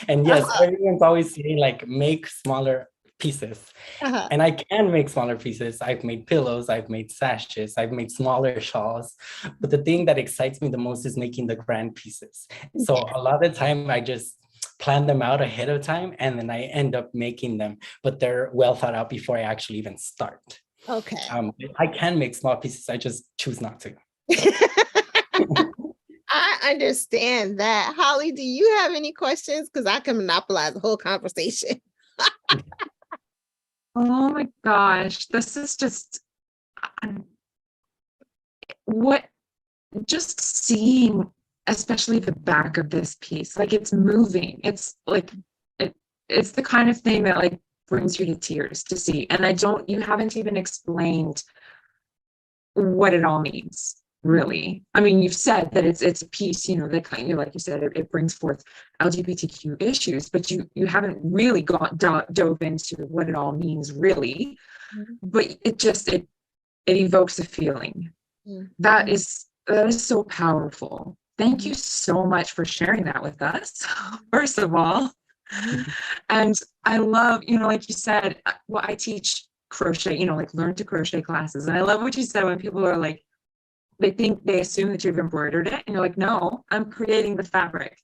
And yes, everyone's always saying like make smaller pieces. And I can make smaller pieces. I've made pillows, I've made sashes, I've made smaller shawls. But the thing that excites me the most is making the grand pieces. So a lot of the time I just plan them out ahead of time and then I end up making them, but they're well thought out before I actually even start. Okay. I can make small pieces, I just choose not to. I understand that. Holly, do you have any questions? Because I can monopolize the whole conversation. Oh my gosh, this is just just seeing, especially the back of this piece, like it's moving. It's like it's the kind of thing that like brings you to tears to see. And you haven't even explained what it all means, really. I mean, you've said that it's a piece, that kind of, like you said, it brings forth LGBTQ issues, but you haven't really dove into what it all means, really. But it evokes a feeling. That is so powerful. Thank you so much for sharing that with us, first of all. And I love, like you said, well, I teach crochet, like learn to crochet classes. And I love what you said when people are like, they assume that you've embroidered it, and you're like, no, I'm creating the fabric.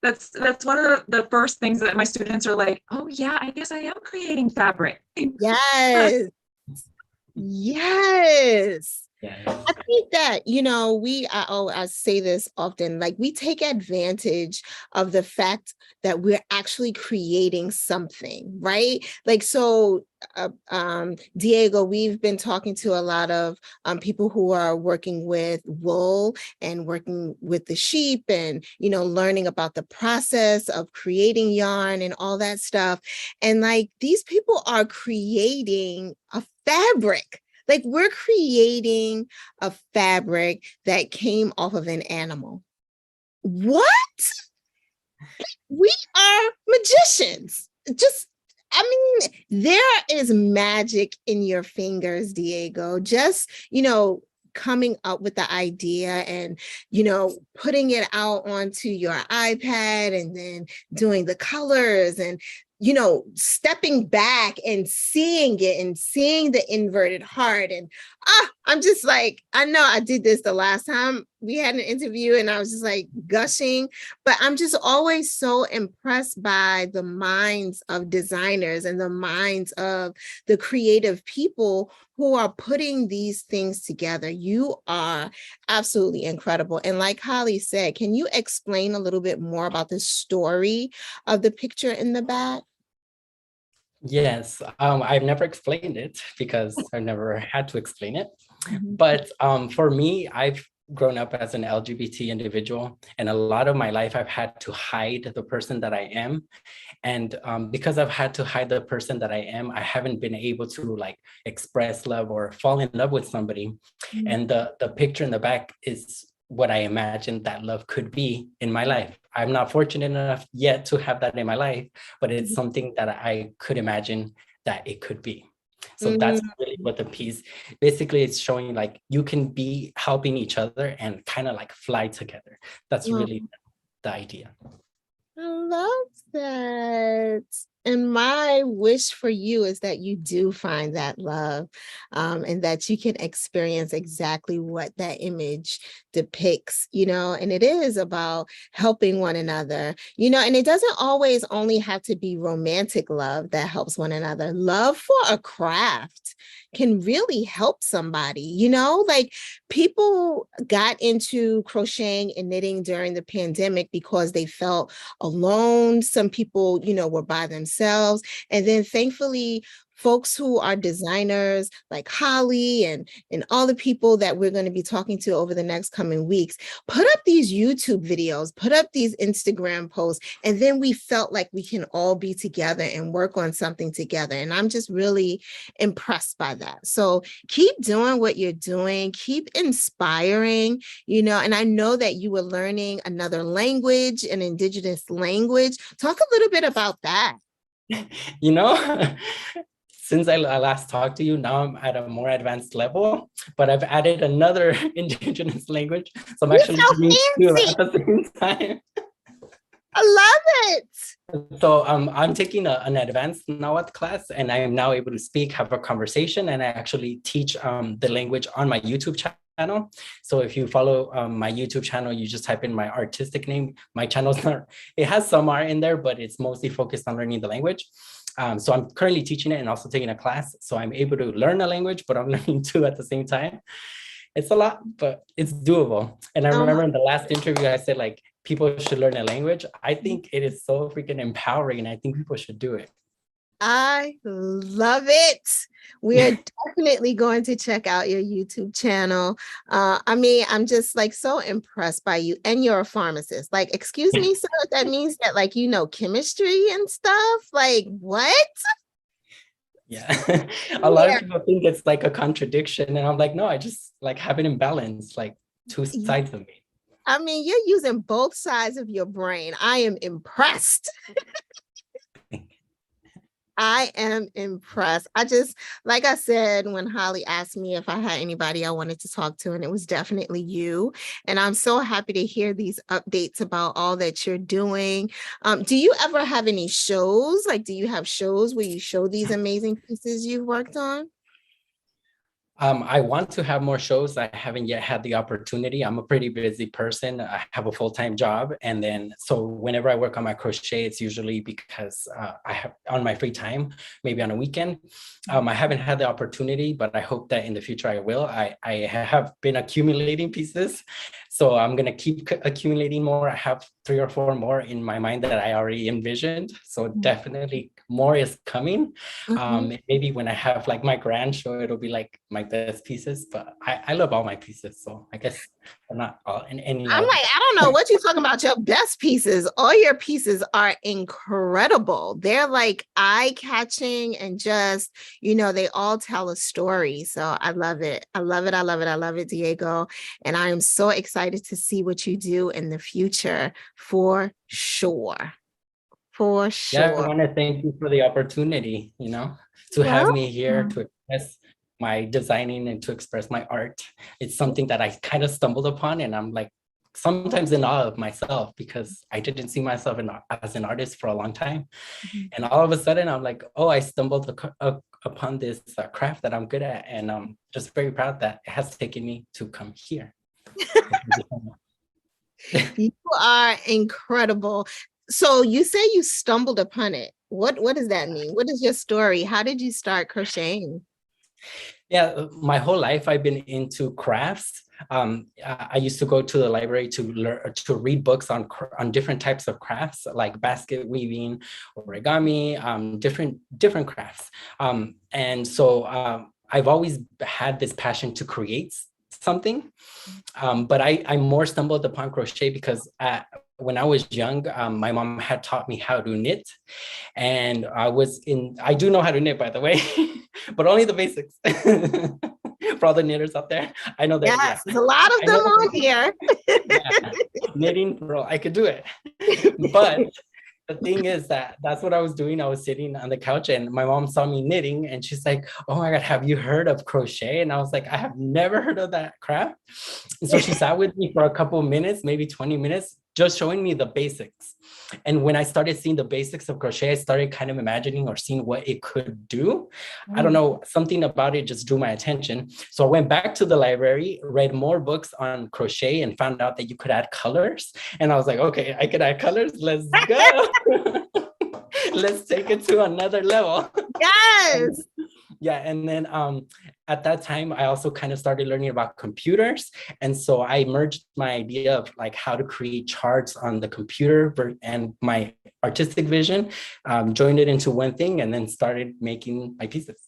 That's one of the first things that my students are like, oh yeah, I guess I am creating fabric. Yes. Yes. I think that, I say this often, like we take advantage of the fact that we're actually creating something, right? Like, so, Diego, we've been talking to a lot of people who are working with wool and working with the sheep and, learning about the process of creating yarn and all that stuff. And like, these people are creating a fabric. Like we're creating a fabric that came off of an animal. What? We are magicians. Just, I mean, there is magic in your fingers, Diego. Just, coming up with the idea and, putting it out onto your iPad and then doing the colors and, stepping back and seeing it and seeing the inverted heart. And I'm just like, I know I did this the last time we had an interview and I was just like gushing, but I'm just always so impressed by the minds of designers and the minds of the creative people who are putting these things together. You are absolutely incredible. And like Holly said, can you explain a little bit more about the story of the picture in the back? Yes, I've never explained it because I've never had to explain it. But for me, I've grown up as an LGBT individual, and a lot of my life I've had to hide the person that I am. And because I've had to hide the person that I am, I haven't been able to like express love or fall in love with somebody. And the picture in the back is what I imagine that love could be in my life. I'm not fortunate enough yet to have that in my life, but it's something that I could imagine that it could be. So that's really what the piece, basically it's showing like you can be helping each other and kind of like fly together. That's really the idea. I love that. And my wish for you is that you do find that love and that you can experience exactly what that image depicts, and it is about helping one another, and it doesn't always only have to be romantic love that helps one another. Love for a craft can really help somebody, like people got into crocheting and knitting during the pandemic because they felt alone. Some people, were by themselves. And then thankfully, folks who are designers like Holly and all the people that we're going to be talking to over the next coming weeks, put up these YouTube videos, put up these Instagram posts, and then we felt like we can all be together and work on something together. And I'm just really impressed by that. So keep doing what you're doing, keep inspiring, and I know that you were learning another language, an indigenous language. Talk a little bit about that. Since I last talked to you, now I'm at a more advanced level, but I've added another indigenous language. So I'm actually doing two at the same time. I love it. So I'm taking an advanced Nahuatl class, and I am now able to speak, have a conversation, and I actually teach the language on my YouTube channel. So if you follow my YouTube channel, you just type in my artistic name. My channel's not, it has some art in there, but it's mostly focused on learning the language. So I'm currently teaching it and also taking a class. So I'm able to learn a language, but I'm learning two at the same time. It's a lot, but it's doable. And I remember in the last interview, I said like, people should learn a language. I think it is so freaking empowering, and I think people should do it. I love it. We are definitely going to check out your YouTube channel. I'm just like so impressed by you, and you're a pharmacist. Like, excuse me, sir, that means that like, chemistry and stuff. Like what? Yeah. A lot of people think it's like a contradiction, and I'm like, no, I just like have it in balance, like two sides of me. I mean, you're using both sides of your brain. I am impressed. I am impressed. I just, like I said, when Holly asked me if I had anybody I wanted to talk to, and it was definitely you. And I'm so happy to hear these updates about all that you're doing. Do you ever have any shows? Like, do you have shows where you show these amazing pieces you've worked on? I want to have more shows. I haven't yet had the opportunity. I'm a pretty busy person. I have a full-time job. And then, so whenever I work on my crochet, it's usually because I have on my free time, maybe on a weekend. I haven't had the opportunity, but I hope that in the future I will. I have been accumulating pieces. So I'm gonna keep accumulating more. I have 3 or 4 more in my mind that I already envisioned. So definitely more is coming. Maybe when I have like my grand show, it'll be like my best pieces, but I love all my pieces. So I guess I'm not all in any I'm of like, I don't know what you're talking about. Your best pieces, all your pieces are incredible. They're like eye-catching and just, they all tell a story. So I love it. I love it. I love it. I love it, Diego. And I am so excited to see what you do in the future for sure. For Yeah, I sure. want to thank you for the opportunity, to have me here to express my designing and to express my art. It's something that I kind of stumbled upon, and I'm like sometimes in awe of myself because I didn't see myself as an artist for a long time. And all of a sudden I'm like, oh, I stumbled upon this craft that I'm good at, and I'm just very proud that it has taken me to come here. You are incredible. So you say you stumbled upon it. What does that mean? What is your story? How did you start crocheting? Yeah, my whole life I've been into crafts. I used to go to the library to learn to read books on different types of crafts like basket weaving, origami, different crafts. And so I've always had this passion to create something. But I more stumbled upon crochet because when I was young, my mom had taught me how to knit, and I do know how to knit, by the way, but only the basics. For all the knitters out there, I know that. Yes, there's a lot of them on here. Yeah, knitting, bro, I could do it. But the thing is that's what I was doing. I was sitting on the couch and my mom saw me knitting and she's like, oh my God, have you heard of crochet? And I was like, I have never heard of that craft. And so she sat with me for a couple of minutes, maybe 20 minutes, just showing me the basics. And when I started seeing the basics of crochet, I started kind of imagining or seeing what it could do. I don't know, something about it just drew my attention. So I went back to the library, read more books on crochet and found out that you could add colors. And I was like, okay, I could add colors. Let's go. Let's take it to another level. Yes. Yeah, and then at that time, I also kind of started learning about computers. And so I merged my idea of like how to create charts on the computer and my artistic vision, joined it into one thing and then started making my pieces.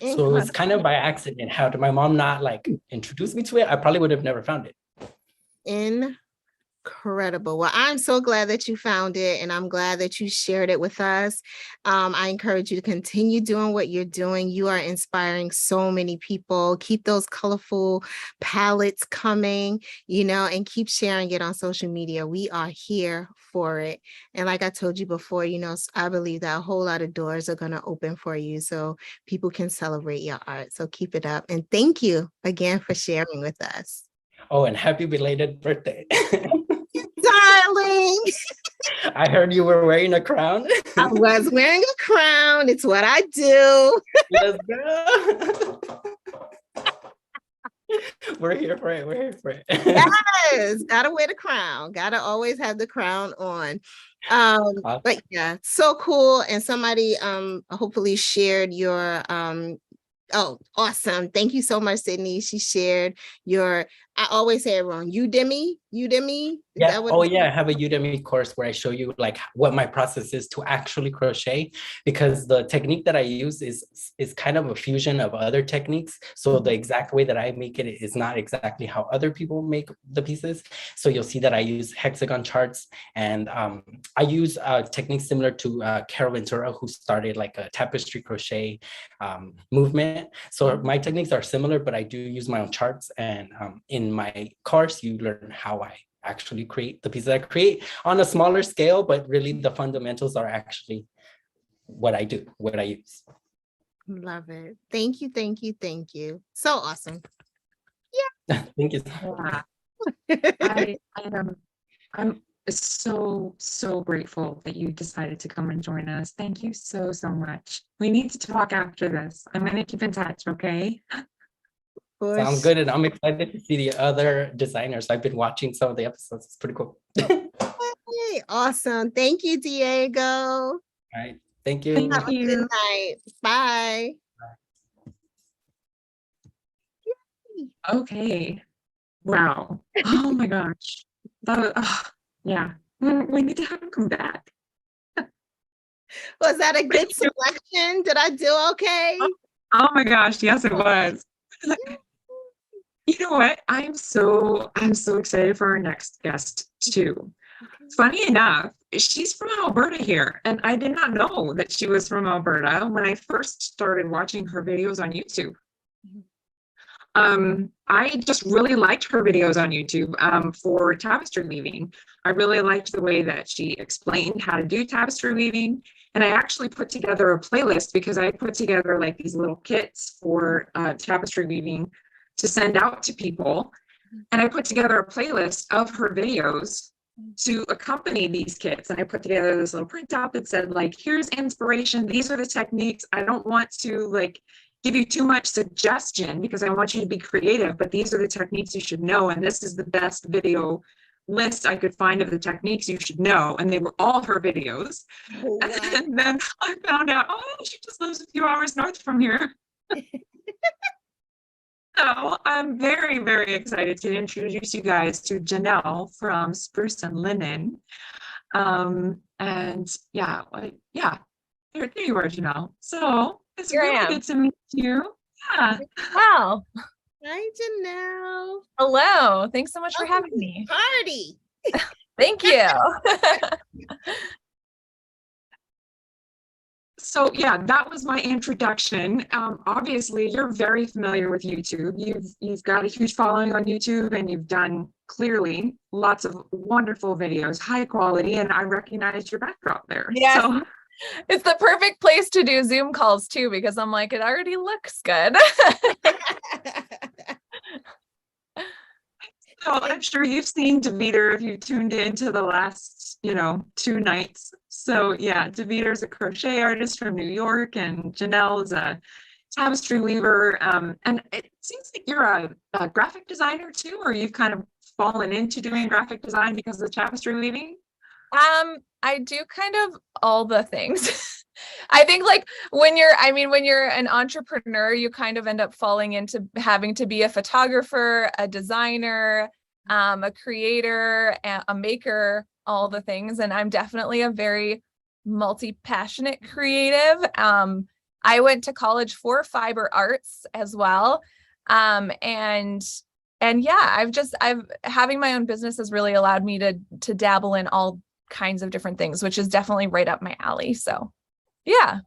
So it's kind of by accident. How did my mom not like introduce me to it? I probably would have never found it. Incredible. Well, I'm so glad that you found it and I'm glad that you shared it with us. I encourage you to continue doing what you're doing. You are inspiring so many people. Keep those colorful palettes coming, and keep sharing it on social media. We are here for it. And like I told you before, I believe that a whole lot of doors are going to open for you so people can celebrate your art. So keep it up. And thank you again for sharing with us. Oh, and happy belated birthday. Darling. I heard you were wearing a crown. I was wearing a crown. It's what I do. Let's go. We're here for it. We're here for it. Yes, gotta wear the crown. Gotta always have the crown on. But yeah, so cool. And somebody hopefully shared your oh, awesome. Thank you so much, Sydney. She shared your, I always say it wrong, Udemy? Yeah. Oh yeah, I have a Udemy course where I show you like what my process is to actually crochet, because the technique that I use is kind of a fusion of other techniques. So the exact way that I make it is not exactly how other people make the pieces. So you'll see that I use hexagon charts, and I use techniques similar to Carol Ventura, who started like a tapestry crochet movement. So my techniques are similar, but I do use my own charts. And in my course, you learn how I actually create the pieces I create on a smaller scale, but really the fundamentals are actually what I do, what I use. Love it. Thank you, thank you, thank you. So awesome. Yeah. Thank you. Wow. I'm so grateful that you decided to come and join us. Thank you so much. We need to talk after this. I'm going to keep in touch, okay? Sounds good. And I'm excited to see the other designers. I've been watching some of the episodes. It's pretty cool. Hey, awesome. Thank you, Diego. All right. Thank you. Have a good night. Bye. Okay. Wow. Oh my gosh. Yeah. We need to have him come back. Was that a good selection? Did I do okay? Oh my gosh, yes, it was. You know what? I'm so excited for our next guest too. Funny enough, she's from Alberta here, and I did not know that she was from Alberta when I first started watching her videos on YouTube. I just really liked her videos on YouTube for tapestry weaving. I really liked the way that she explained how to do tapestry weaving. And I actually put together a playlist because I put together like these little kits for tapestry weaving to send out to people. And I put together a playlist of her videos to accompany these kits. And I put together this little printout that said like, here's inspiration. These are the techniques. I don't want to like give you too much suggestion because I want you to be creative, but these are the techniques you should know. And this is the best video list I could find of the techniques you should know. And they were all her videos. Oh, wow. And then I found out, oh, she just lives a few hours north from here. So I'm very, very excited to introduce you guys to Janelle from Spruce and Linen. And yeah, there you are, Janelle. So it's Here I really am. good to meet you. Yeah. Wow. Hi, Janelle. Hello. Thanks so much for Welcome having me. Party. Thank you. So yeah, that was my introduction. Obviously, you're very familiar with YouTube. You've got a huge following on YouTube, and you've done clearly lots of wonderful videos, high quality, and I recognized your backdrop there. Yes. So, It's the perfect place to do Zoom calls too, because I'm like, it already looks good. so I'm sure you've seen Davida if you tuned into the last, 2 nights. So yeah, Davida is a crochet artist from New York, and Janelle is a tapestry weaver. And it seems like you're a graphic designer too, or you've kind of fallen into doing graphic design because of the tapestry weaving. I do kind of all the things. I think like when you're an entrepreneur, you kind of end up falling into having to be a photographer, a designer, a creator, a maker, all the things. And I'm definitely a very multi-passionate creative. I went to college for fiber arts as well. And yeah, I've having my own business has really allowed me to dabble in all kinds of different things, which is definitely right up my alley. So yeah.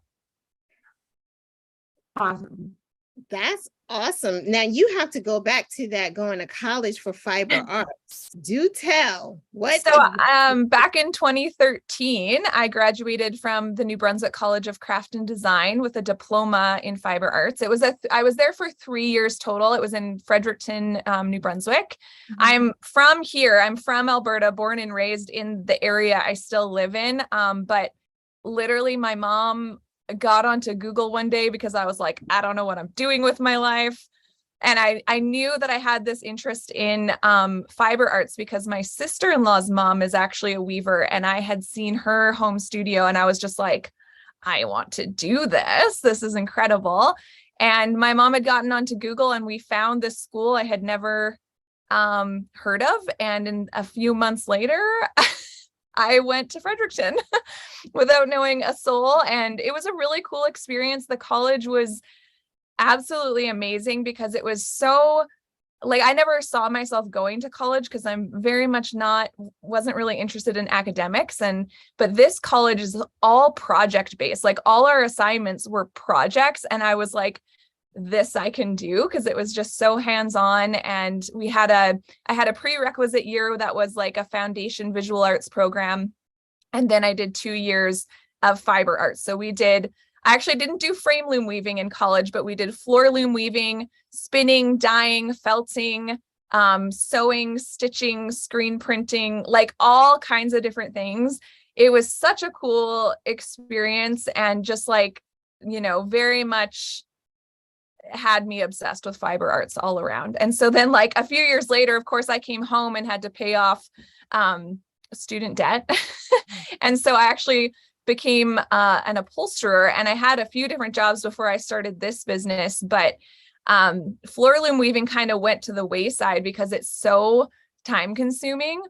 Awesome. That's awesome. Now you have to go back to that going to college for fiber arts. Do tell. What? So back in 2013, I graduated from the New Brunswick College of Craft and Design with a diploma in fiber arts. I was there for 3 years total. It was in Fredericton, New Brunswick. Mm-hmm. I'm from here. I'm from Alberta, born and raised in the area I still live in. But literally my mom got onto Google one day because I was like, I don't know what I'm doing with my life. And I knew that I had this interest in fiber arts because my sister-in-law's mom is actually a weaver, and I had seen her home studio, and I was just like, I want to do this. This is incredible. And my mom had gotten onto Google, and we found this school I had never heard of. And in a few months later, I went to Fredericton without knowing a soul. And it was a really cool experience. The college was absolutely amazing because it was so like, I never saw myself going to college because I'm very much wasn't really interested in academics. But this college is all project based. Like all our assignments were projects. And I was like, this I can do, because it was just so hands-on. And I had a prerequisite year that was like a foundation visual arts program. And then I did 2 years of fiber arts. So I actually didn't do frame loom weaving in college, but we did floor loom weaving, spinning, dyeing, felting, sewing, stitching, screen printing, like all kinds of different things. It was such a cool experience, and just like, very much had me obsessed with fiber arts all around. And so then like a few years later, of course, I came home and had to pay off student debt. And so I actually became an upholsterer, and I had a few different jobs before I started this business. But Floor loom weaving kind of went to the wayside because it's so time consuming.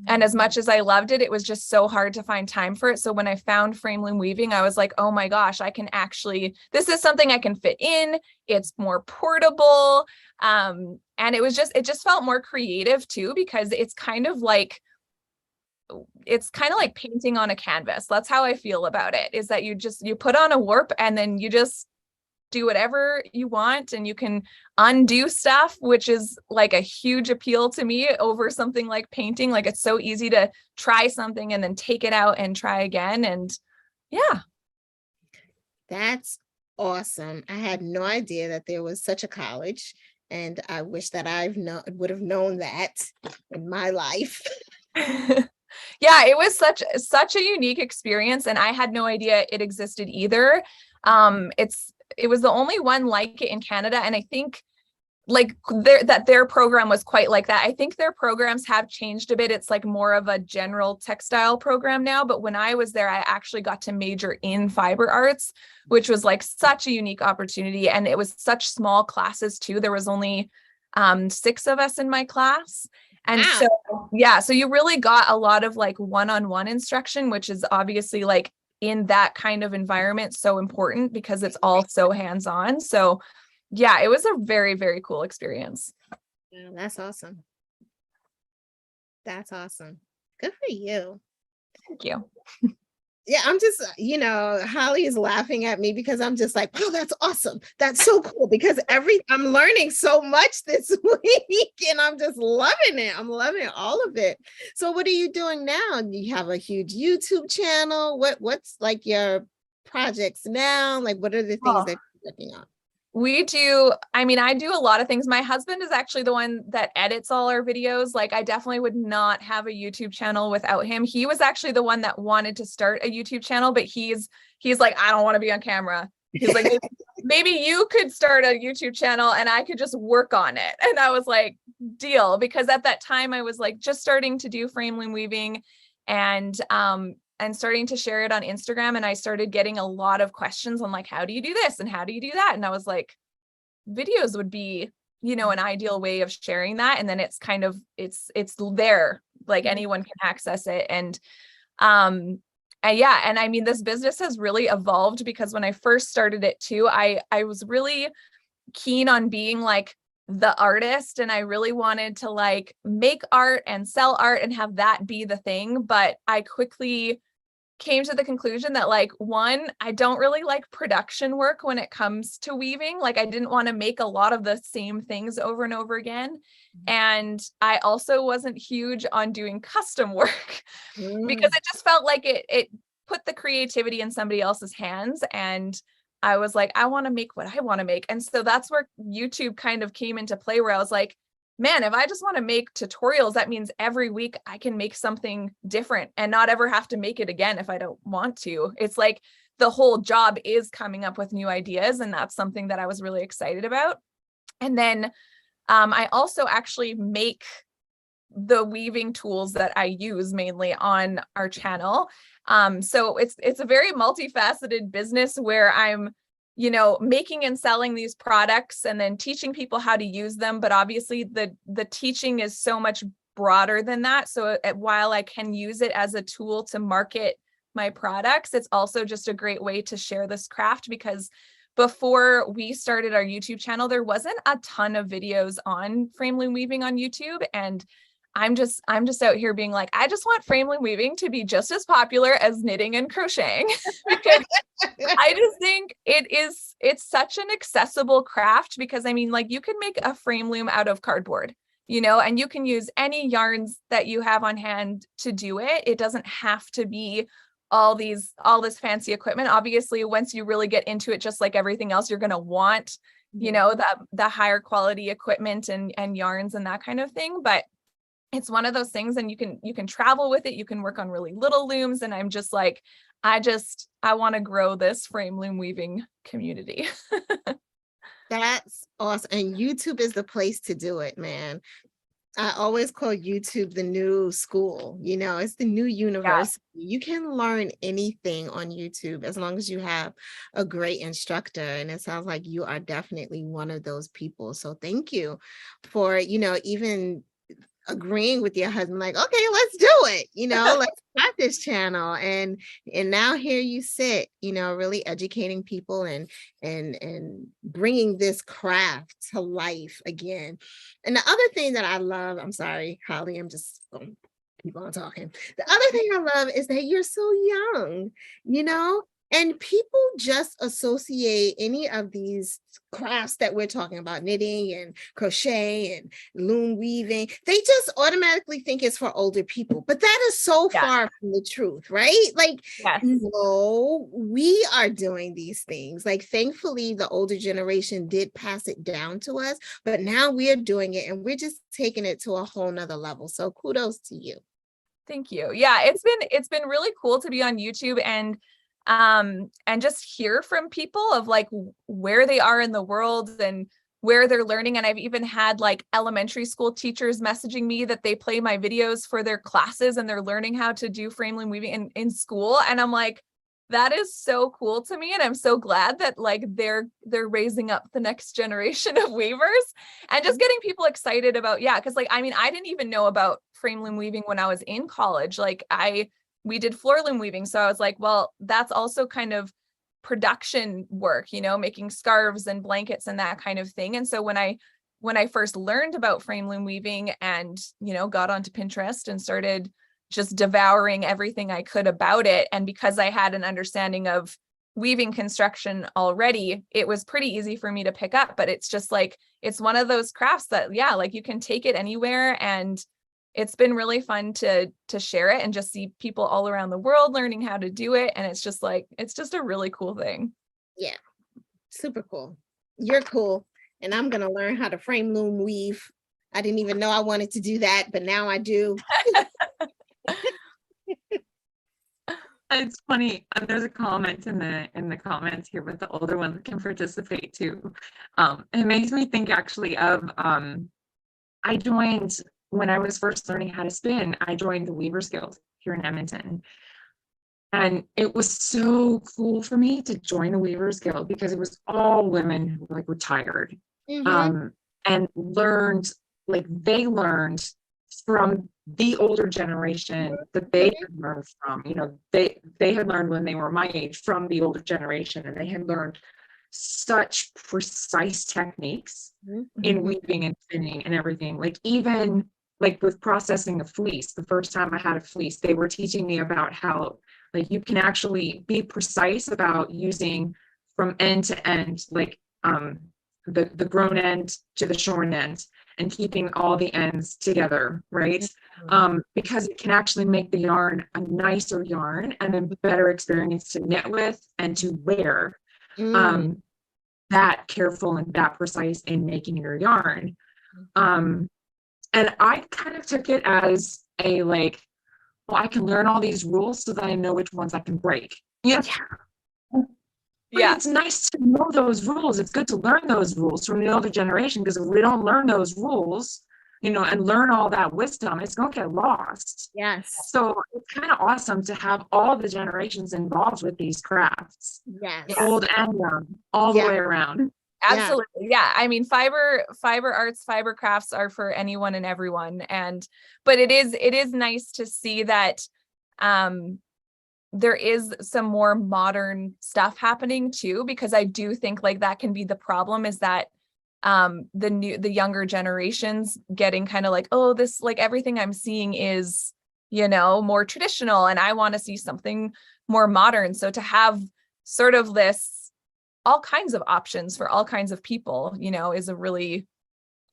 And as much as I loved it, it was just so hard to find time for it. So when I found frame loom weaving, I was like, oh my gosh, I can actually, this is something I can fit in. It's more portable. And it just felt more creative too, because it's kind of like painting on a canvas. That's how I feel about it, is that you put on a warp and then you just do whatever you want, and you can undo stuff, which is like a huge appeal to me over something like painting. Like, it's so easy to try something and then take it out and try again. And yeah. That's awesome. I had no idea that there was such a college, and I wish that would have known that in my life. Yeah, it was such a unique experience, and I had no idea it existed either. It was the only one like it in Canada, and I think like their program was quite like that. I think their programs have changed a bit. It's like more of a general textile program now, but when I was there, I actually got to major in fiber arts, which was like such a unique opportunity, and it was such small classes too. There was only 6 of us in my class. And Wow. so, yeah, so you really got a lot of like one-on-one instruction, which is obviously like in that kind of environment so important because it's all so hands-on. So yeah, it was a very, very cool experience. Yeah, that's awesome. That's awesome. Good for you. Thank you. Yeah, I'm just, Holly is laughing at me because I'm just like, oh, that's awesome. That's so cool, because I'm learning so much this week and I'm just loving it. I'm loving all of it. So what are you doing now? You have a huge YouTube channel. What's like your projects now? Like, what are the things that you're working on? I do a lot of things. My husband is actually the one that edits all our videos. Like, I definitely would not have a YouTube channel without him. He was actually the one that wanted to start a YouTube channel, but he's like, I don't want to be on camera. He's like, maybe you could start a YouTube channel and I could just work on it. And I was like, deal, because at that time I was like just starting to do frame loom weaving and starting to share it on Instagram. And I started getting a lot of questions on like, how do you do this? And how do you do that? And I was like, videos would be, an ideal way of sharing that. And then it's kind of, it's there, like anyone can access it. And this business has really evolved, because when I first started it too, I was really keen on being like the artist, and I really wanted to like make art and sell art and have that be the thing. But I quickly came to the conclusion that like, one, I don't really like production work when it comes to weaving. Like, I didn't want to make a lot of the same things over and over again. And I also wasn't huge on doing custom work because it just felt like it put the creativity in somebody else's hands. And I was like, I want to make what I want to make. And so that's where YouTube kind of came into play, where I was like, man, if I just want to make tutorials, that means every week I can make something different and not ever have to make it again if I don't want to. It's like the whole job is coming up with new ideas. And that's something that I was really excited about. And then I also actually make the weaving tools that I use mainly on our channel. So it's a very multifaceted business where I'm making and selling these products and then teaching people how to use them. But obviously the teaching is so much broader than that. So while I can use it as a tool to market my products, it's also just a great way to share this craft, because before we started our YouTube channel, there wasn't a ton of videos on frame loom weaving on YouTube. And I'm just out here being like, I just want frame loom weaving to be just as popular as knitting and crocheting, because I just think it's such an accessible craft. Because like, you can make a frame loom out of cardboard, and you can use any yarns that you have on hand to do it. It doesn't have to be all this fancy equipment. Obviously, once you really get into it, just like everything else, you're going to want, the higher quality equipment and yarns and that kind of thing. But it's one of those things, and you can travel with it. You can work on really little looms. And I'm just like, I want to grow this frame loom weaving community. That's awesome. And YouTube is the place to do it, man. I always call YouTube the new school. You know, it's the new university. You can learn anything on YouTube as long as you have a great instructor. And it sounds like you are definitely one of those people. So thank you for, you know, even agreeing with your husband, like, okay, let's do it, you know, let's start this channel. And now here you sit, you know, really educating people and bringing this craft to life again. And the other thing that I love, I'm sorry, Holly, I'm just going to keep on talking. The other thing I love is that you're so young, you know, and people just associate any of these crafts that we're talking about, knitting and crochet and loom weaving. They just automatically think it's for older people, but that is so far from the truth, right? Like, no, we are doing these things. Like, thankfully, the older generation did pass it down to us, but now we're doing it and we're just taking it to a whole nother level. So kudos to you. Thank you. Yeah, it's been really cool to be on YouTube and just hear from people of like where they are in the world and where they're learning. And I've even had like elementary school teachers messaging me that they play my videos for their classes and they're learning how to do frame loom weaving in school. And I'm like, that is so cool to me. And I'm so glad that like they're raising up the next generation of weavers and just getting people excited about, cause like, I mean, I didn't even know about frame loom weaving when I was in college. Like we did floor loom weaving. So I was like, well, that's also kind of production work, you know, making scarves and blankets and that kind of thing. And so when I first learned about frame loom weaving and, you know, got onto Pinterest and started just devouring everything I could about it. And because I had an understanding of weaving construction already, it was pretty easy for me to pick up. But it's just like, it's one of those crafts that, like you can take it anywhere. And it's been really fun to share it and just see people all around the world learning how to do it. And it's just like, it's just a really cool thing. Yeah, super cool. You're cool. And I'm going to learn how to frame loom weave. I didn't even know I wanted to do that, but now I do. It's funny. There's a comment in the comments here, but the older ones can participate too. It makes me think actually of I joined when I was first learning how to spin. I joined the Weavers Guild here in Edmonton, and it was so cool for me to join the Weavers Guild because it was all women who like retired, and learned they learned from the older generation that they had learned from, you know, they had learned when they were my age from the older generation, and they had learned such precise techniques in weaving and spinning and everything. Like even like with processing a fleece, the first time I had a fleece, they were teaching me about how like you can actually be precise about using from end to end, like the grown end to the shorn end, and keeping all the ends together, right? Because it can actually make the yarn a nicer yarn and a better experience to knit with and to wear. That careful and that precise in making your yarn. And I kind of took it as a like, well, I can learn all these rules so that I know which ones I can break. Yeah, it's nice to know those rules. It's good to learn those rules from the older generation, because if we don't learn those rules, you know, and learn all that wisdom, it's going to get lost. Yes. So it's kind of awesome to have all the generations involved with these crafts. Yes. Old and young, all the way around. Absolutely. Yeah. I mean, fiber arts, fiber crafts are for anyone and everyone. But it is nice to see that there is some more modern stuff happening too, because I do think like that can be the problem, is that the younger generations getting kind of like, oh, this, like everything I'm seeing is, you know, more traditional, and I want to see something more modern. So to have sort of this all kinds of options for all kinds of people, you know, is a really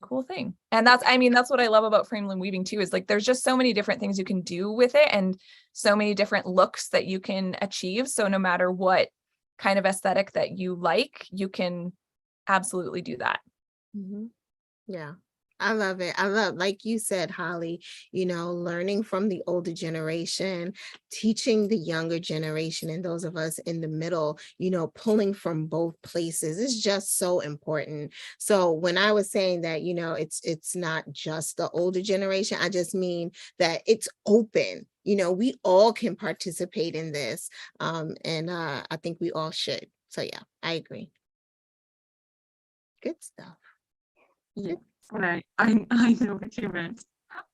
cool thing. And that's what I love about frame loom weaving too, is like there's just so many different things you can do with it and so many different looks that you can achieve. So no matter what kind of aesthetic that you like, you can absolutely do that. Yeah. I love it. I love, like you said, Holly, learning from the older generation, teaching the younger generation, and those of us in the middle, pulling from both places is just so important. So when I was saying that, it's not just the older generation, I just mean that it's open. We all can participate in this. And I think we all should. So yeah, I agree. Good stuff. Yeah. I know what you meant.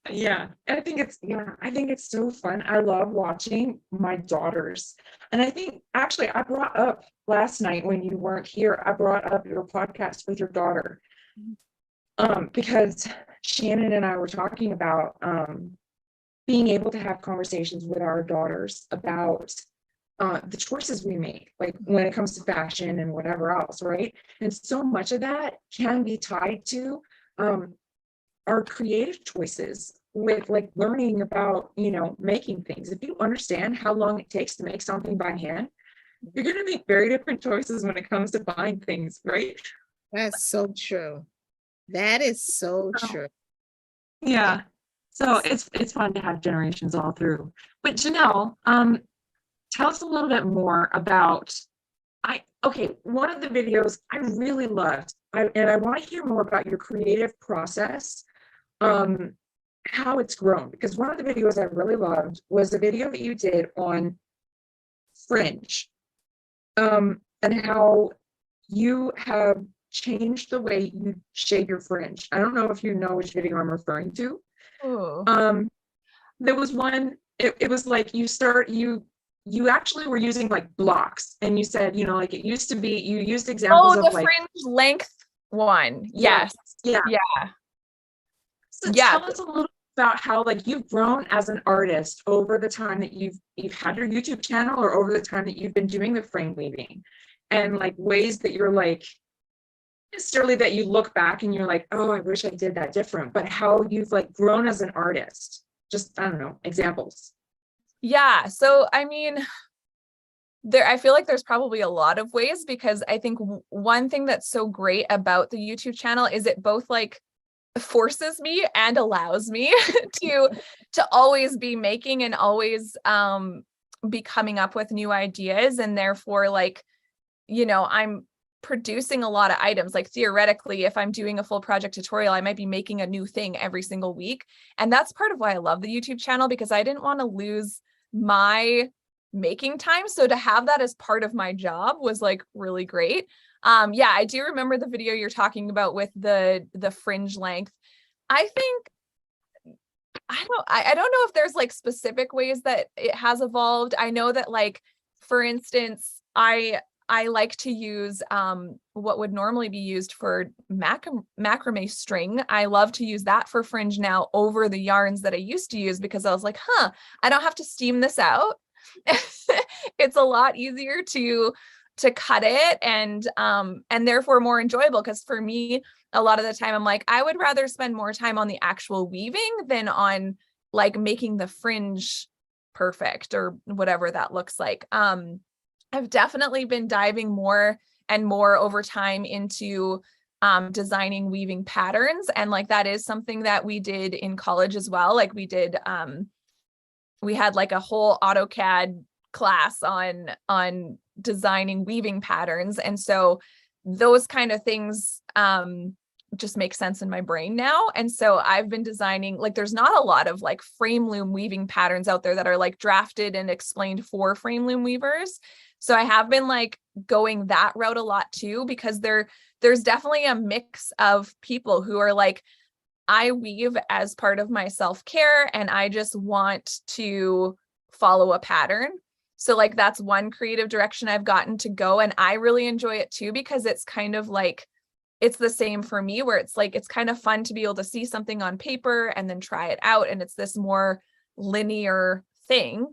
Yeah, I think it's so fun. I love watching my daughters. And I think actually I brought up last night when you weren't here, I brought up your podcast with your daughter. Because Shannon and I were talking about being able to have conversations with our daughters about the choices we make, like when it comes to fashion and whatever else, right? And so much of that can be tied to our creative choices with like learning about, making things. If you understand how long it takes to make something by hand, you're going to make very different choices when it comes to buying things, right? That's so true. That is so true. Yeah. So it's fun to have generations all through. But Janelle, tell us a little bit more about, one of the videos I really loved, and I want to hear more about your creative process, how it's grown, because one of the videos I really loved was the video that you did on fringe, and how you have changed the way you shade your fringe. I don't know if you know which video I'm referring to. Ooh. There was one, it was like you actually were using like blocks, and you said, like it used to be, you used examples Oh, the of like fringe length one. Yes. yeah. Yeah. So Yeah. tell us a little about how like you've grown as an artist over the time that you've had your YouTube channel, or over the time that you've been doing the frame weaving, and like ways that you're like, necessarily that you look back and you're like, oh, I wish I did that different, but how you've like grown as an artist. Just, I don't know, examples. Yeah. So, I mean, I feel like there's probably a lot of ways, because I think one thing that's so great about the YouTube channel is it both like forces me and allows me to always be making and always be coming up with new ideas. And therefore, like, I'm producing a lot of items. Like theoretically, if I'm doing a full project tutorial, I might be making a new thing every single week. And that's part of why I love the YouTube channel, because I didn't want to lose my making time. So to have that as part of my job was like really great. Yeah, I do remember the video you're talking about with the fringe length. I think, I don't know if there's like specific ways that it has evolved. I know that, like, for instance, I like to use what would normally be used for macrame string. I love to use that for fringe now over the yarns that I used to use, because I was like, I don't have to steam this out. It's a lot easier to cut it, and therefore more enjoyable, because for me, a lot of the time I'm like, I would rather spend more time on the actual weaving than on like making the fringe perfect or whatever that looks like. I've definitely been diving more and more over time into designing weaving patterns. And like, that is something that we did in college as well. Like we did, we had like a whole AutoCAD class on designing weaving patterns. And so those kind of things just make sense in my brain now. And so I've been designing, like, there's not a lot of like frame loom weaving patterns out there that are like drafted and explained for frame loom weavers. So I have been like going that route a lot too, because there's definitely a mix of people who are like, I weave as part of my self-care and I just want to follow a pattern. So like, that's one creative direction I've gotten to go. And I really enjoy it too, because it's kind of like, it's the same for me, where it's like, it's kind of fun to be able to see something on paper and then try it out. And it's this more linear thing.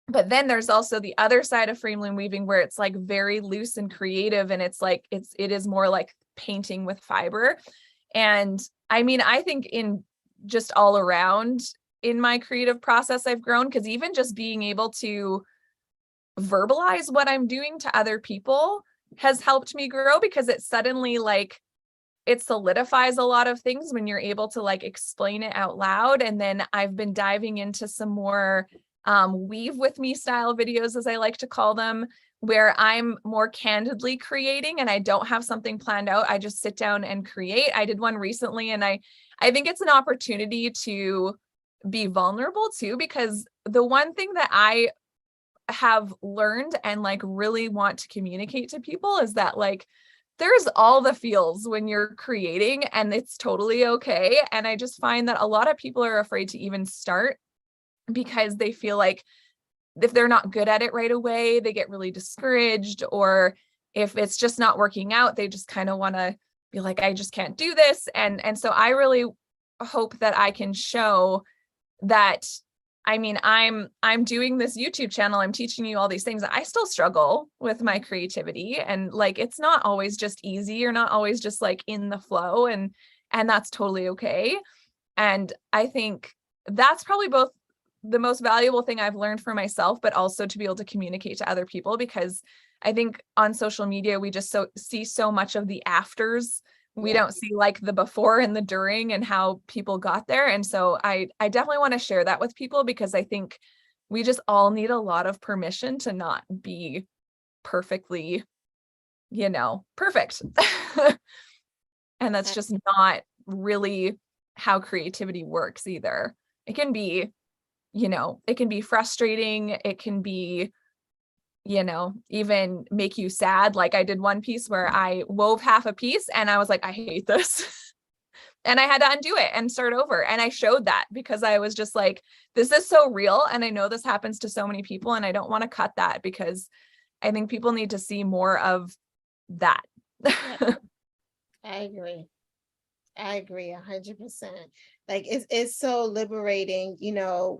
But then there's also the other side of frame loom weaving, where it's like very loose and creative. And it's like, it is more like painting with fiber. And I mean, I think in just all around in my creative process, I've grown, because even just being able to verbalize what I'm doing to other people has helped me grow, because it's suddenly like, it solidifies a lot of things when you're able to like explain it out loud. And then I've been diving into some more weave with me style videos, as I like to call them, where I'm more candidly creating and I don't have something planned out. I just sit down and create. I did one recently, and I think it's an opportunity to be vulnerable too, because the one thing that I have learned and like really want to communicate to people is that like there's all the feels when you're creating, and it's totally okay. And I just find that a lot of people are afraid to even start because they feel like if they're not good at it right away, they get really discouraged, or if it's just not working out, they just kind of want to be like, I just can't do this. And so I really hope that I can show that, I mean, I'm doing this YouTube channel, I'm teaching you all these things. I still struggle with my creativity, and like it's not always just easy. You're not always just like in the flow, and that's totally okay. And I think that's probably both the most valuable thing I've learned for myself, but also to be able to communicate to other people, because I think on social media we just see so much of the afters. We don't see like the before and the during and how people got there. And so I definitely want to share that with people, because I think we just all need a lot of permission to not be perfectly, perfect. And that's just not really how creativity works either. It can be, it can be frustrating. It can be, even make you sad. Like I did one piece where I wove half a piece and I was like, I hate this. And I had to undo it and start over. And I showed that because I was just like, this is so real. And I know this happens to so many people, and I don't want to cut that, because I think people need to see more of that. I agree. 100%. Like it's so liberating,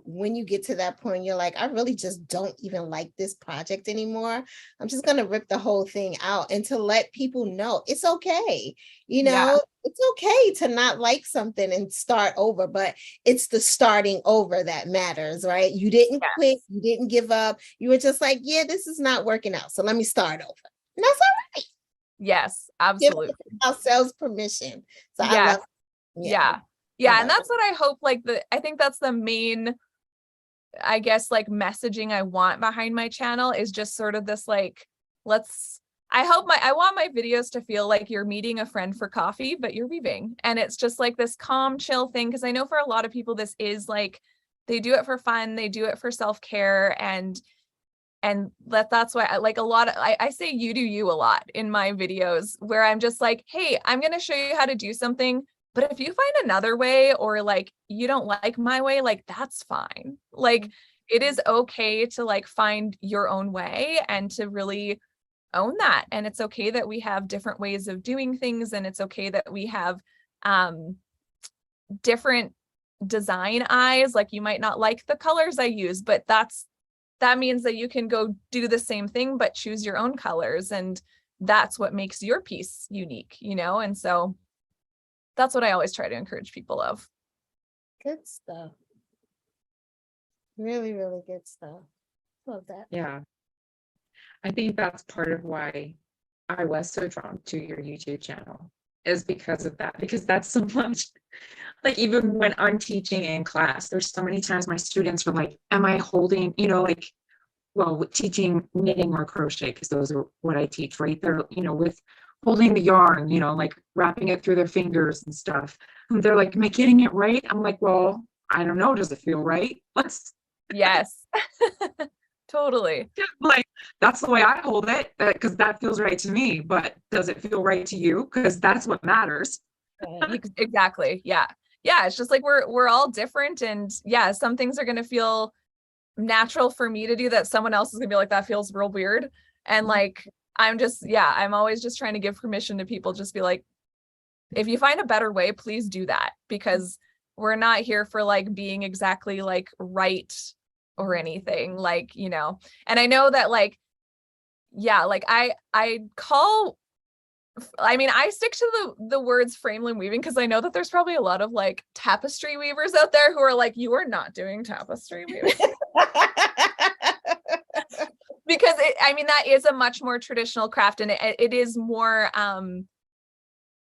when you get to that point, you're like, I really just don't even like this project anymore. I'm just going to rip the whole thing out, and to let people know it's okay. It's okay to not like something and start over, but it's the starting over that matters, right? You didn't quit. You didn't give up. You were just like, yeah, this is not working out, so let me start over. And that's all right. Yes, absolutely. Give ourselves permission. So yeah. I love Yeah. And that's what I hope, I think that's the main, I guess, like messaging I want behind my channel is just sort of this, like, I want my videos to feel like you're meeting a friend for coffee, but you're weaving. And it's just like this calm, chill thing. Cause I know for a lot of people, this is like, they do it for fun. They do it for self-care. And that's why I say you do you a lot in my videos, where I'm just like, hey, I'm going to show you how to do something. But if you find another way, or like you don't like my way, like that's fine. Like it is okay to like find your own way and to really own that. And it's okay that we have different ways of doing things. And it's okay that we have different design eyes. Like you might not like the colors I use, but that means that you can go do the same thing, but choose your own colors. And that's what makes your piece unique, And so that's what I always try to encourage people of. Good stuff. Really, really good stuff. Love that. Yeah. I think that's part of why I was so drawn to your YouTube channel, is because of that, because that's so much, like even when I'm teaching in class, there's so many times my students are like, am I holding, with teaching knitting or crochet, because those are what I teach, right? They're, with holding the yarn, like wrapping it through their fingers and stuff. And they're like, am I getting it right? I'm like, well, I don't know. Does it feel right? Yes. Totally. Like, that's the way I hold it, because that feels right to me. But does it feel right to you? Because that's what matters. Exactly. Yeah. It's just like we're all different, and some things are going to feel natural for me to do that someone else is gonna be like, that feels real weird. And like I'm always just trying to give permission to people, just be like, if you find a better way, please do that, because we're not here for like being exactly like right or anything, and I know that I stick to the words frameline weaving, because I know that there's probably a lot of like tapestry weavers out there who are like, you are not doing tapestry weaving. Because that is a much more traditional craft, and it is more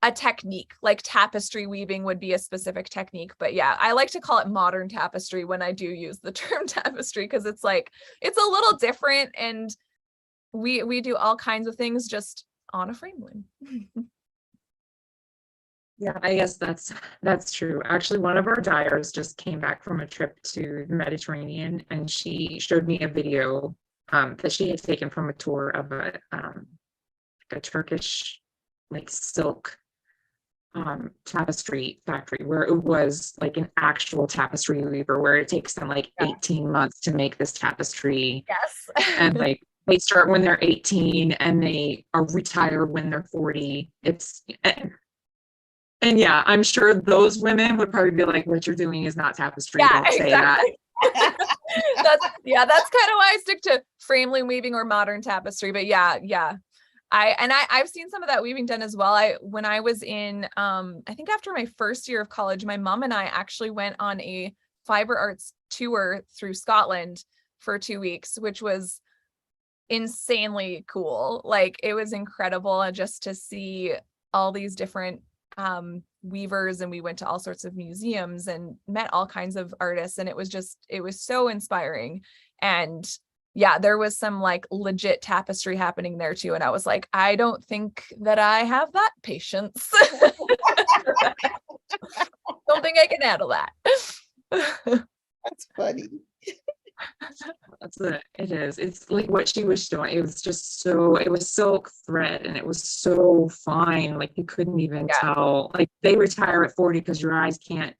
a technique, like tapestry weaving would be a specific technique. But yeah, I like to call it modern tapestry when I do use the term tapestry, because it's like, it's a little different, and we do all kinds of things just on a frame loom. Yeah, I guess that's true. Actually, one of our dyers just came back from a trip to the Mediterranean, and she showed me a video that she had taken from a tour of a Turkish like silk tapestry factory, where it was like an actual tapestry weaver, where it takes them like 18 months to make this tapestry. Yes. And like they start when they're 18 and they are retire when they're 40. And yeah, I'm sure those women would probably be like, what you're doing is not tapestry. Yeah, Don't say that. that's kind of why I stick to frame loom weaving or modern tapestry. But yeah. I've seen some of that weaving done as well. When I was in I think after my first year of college, my mom and I actually went on a fiber arts tour through Scotland for 2 weeks, which was insanely cool. Like, it was incredible just to see all these different weavers, and we went to all sorts of museums and met all kinds of artists, and it was so inspiring. And yeah, there was some like legit tapestry happening there too, and I was like, I don't think that I have that patience. Don't think I can handle that. That's funny. It is. It's like what she was doing. It was just so, it was silk thread and it was so fine. Like you couldn't even tell. Like they retire at 40 because your eyes can't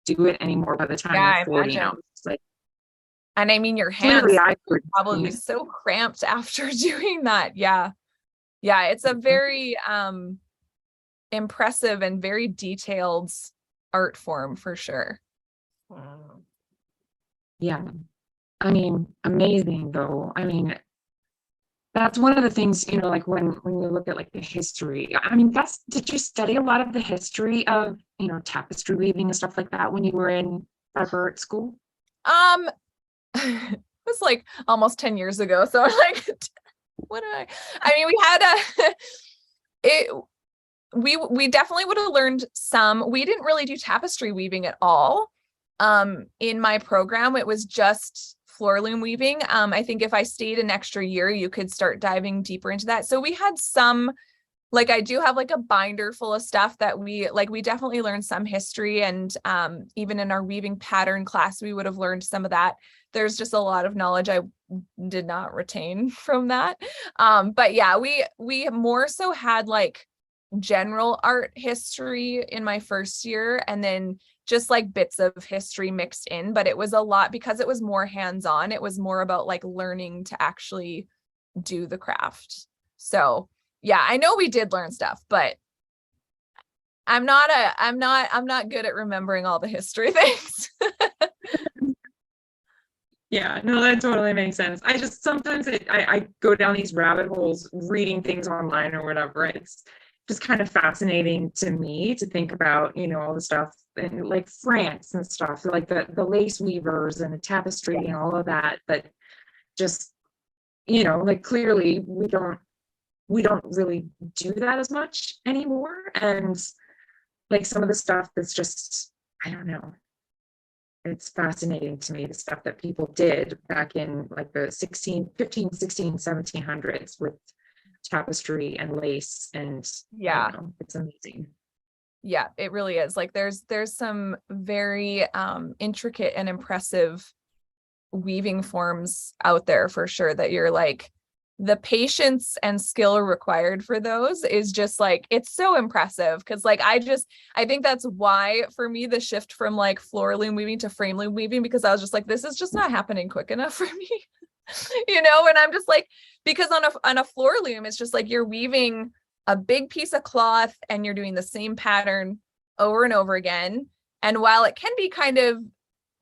do it anymore by the time you're 40 now. It's like, and I mean, your hands would probably be so cramped after doing that. Yeah. It's a very impressive and very detailed art form for sure. Wow. Yeah. I mean, amazing though. I mean, that's one of the things, like when you look at like the history, I mean, did you study a lot of the history of, tapestry weaving and stuff like that when you were in Fibre at school? It was like almost 10 years ago. So I'm like, I mean, we had we definitely would have learned some. We didn't really do tapestry weaving at all. In my program, it was just floor loom weaving. I think if I stayed an extra year, you could start diving deeper into that. So we had some, like, I do have like a binder full of stuff that we definitely learned some history, and even in our weaving pattern class, we would have learned some of that. There's just a lot of knowledge I did not retain from that. But yeah, we more so had like general art history in my first year, and then just like bits of history mixed in, but it was a lot because it was more hands-on. It was more about like learning to actually do the craft. So yeah, I know we did learn stuff, but I'm not good at remembering all the history things. Yeah, no, that totally makes sense. I just sometimes I go down these rabbit holes reading things online or whatever. It's just kind of fascinating to me to think about, all the stuff and like France and stuff, like the lace weavers and the tapestry and all of that. But just, like clearly we don't really do that as much anymore. And like some of the stuff that's just, I don't know. It's fascinating to me, the stuff that people did back in like the 1700s with tapestry and lace, and it's amazing. Yeah, it really is. Like there's some very intricate and impressive weaving forms out there for sure, that you're like, the patience and skill required for those is just like, it's so impressive. Because like I think that's why for me the shift from like floor loom weaving to frame loom weaving, because I was just like, this is just not happening quick enough for me. And I'm just like, because on a floor loom, it's just like you're weaving a big piece of cloth and you're doing the same pattern over and over again. And while it can be kind of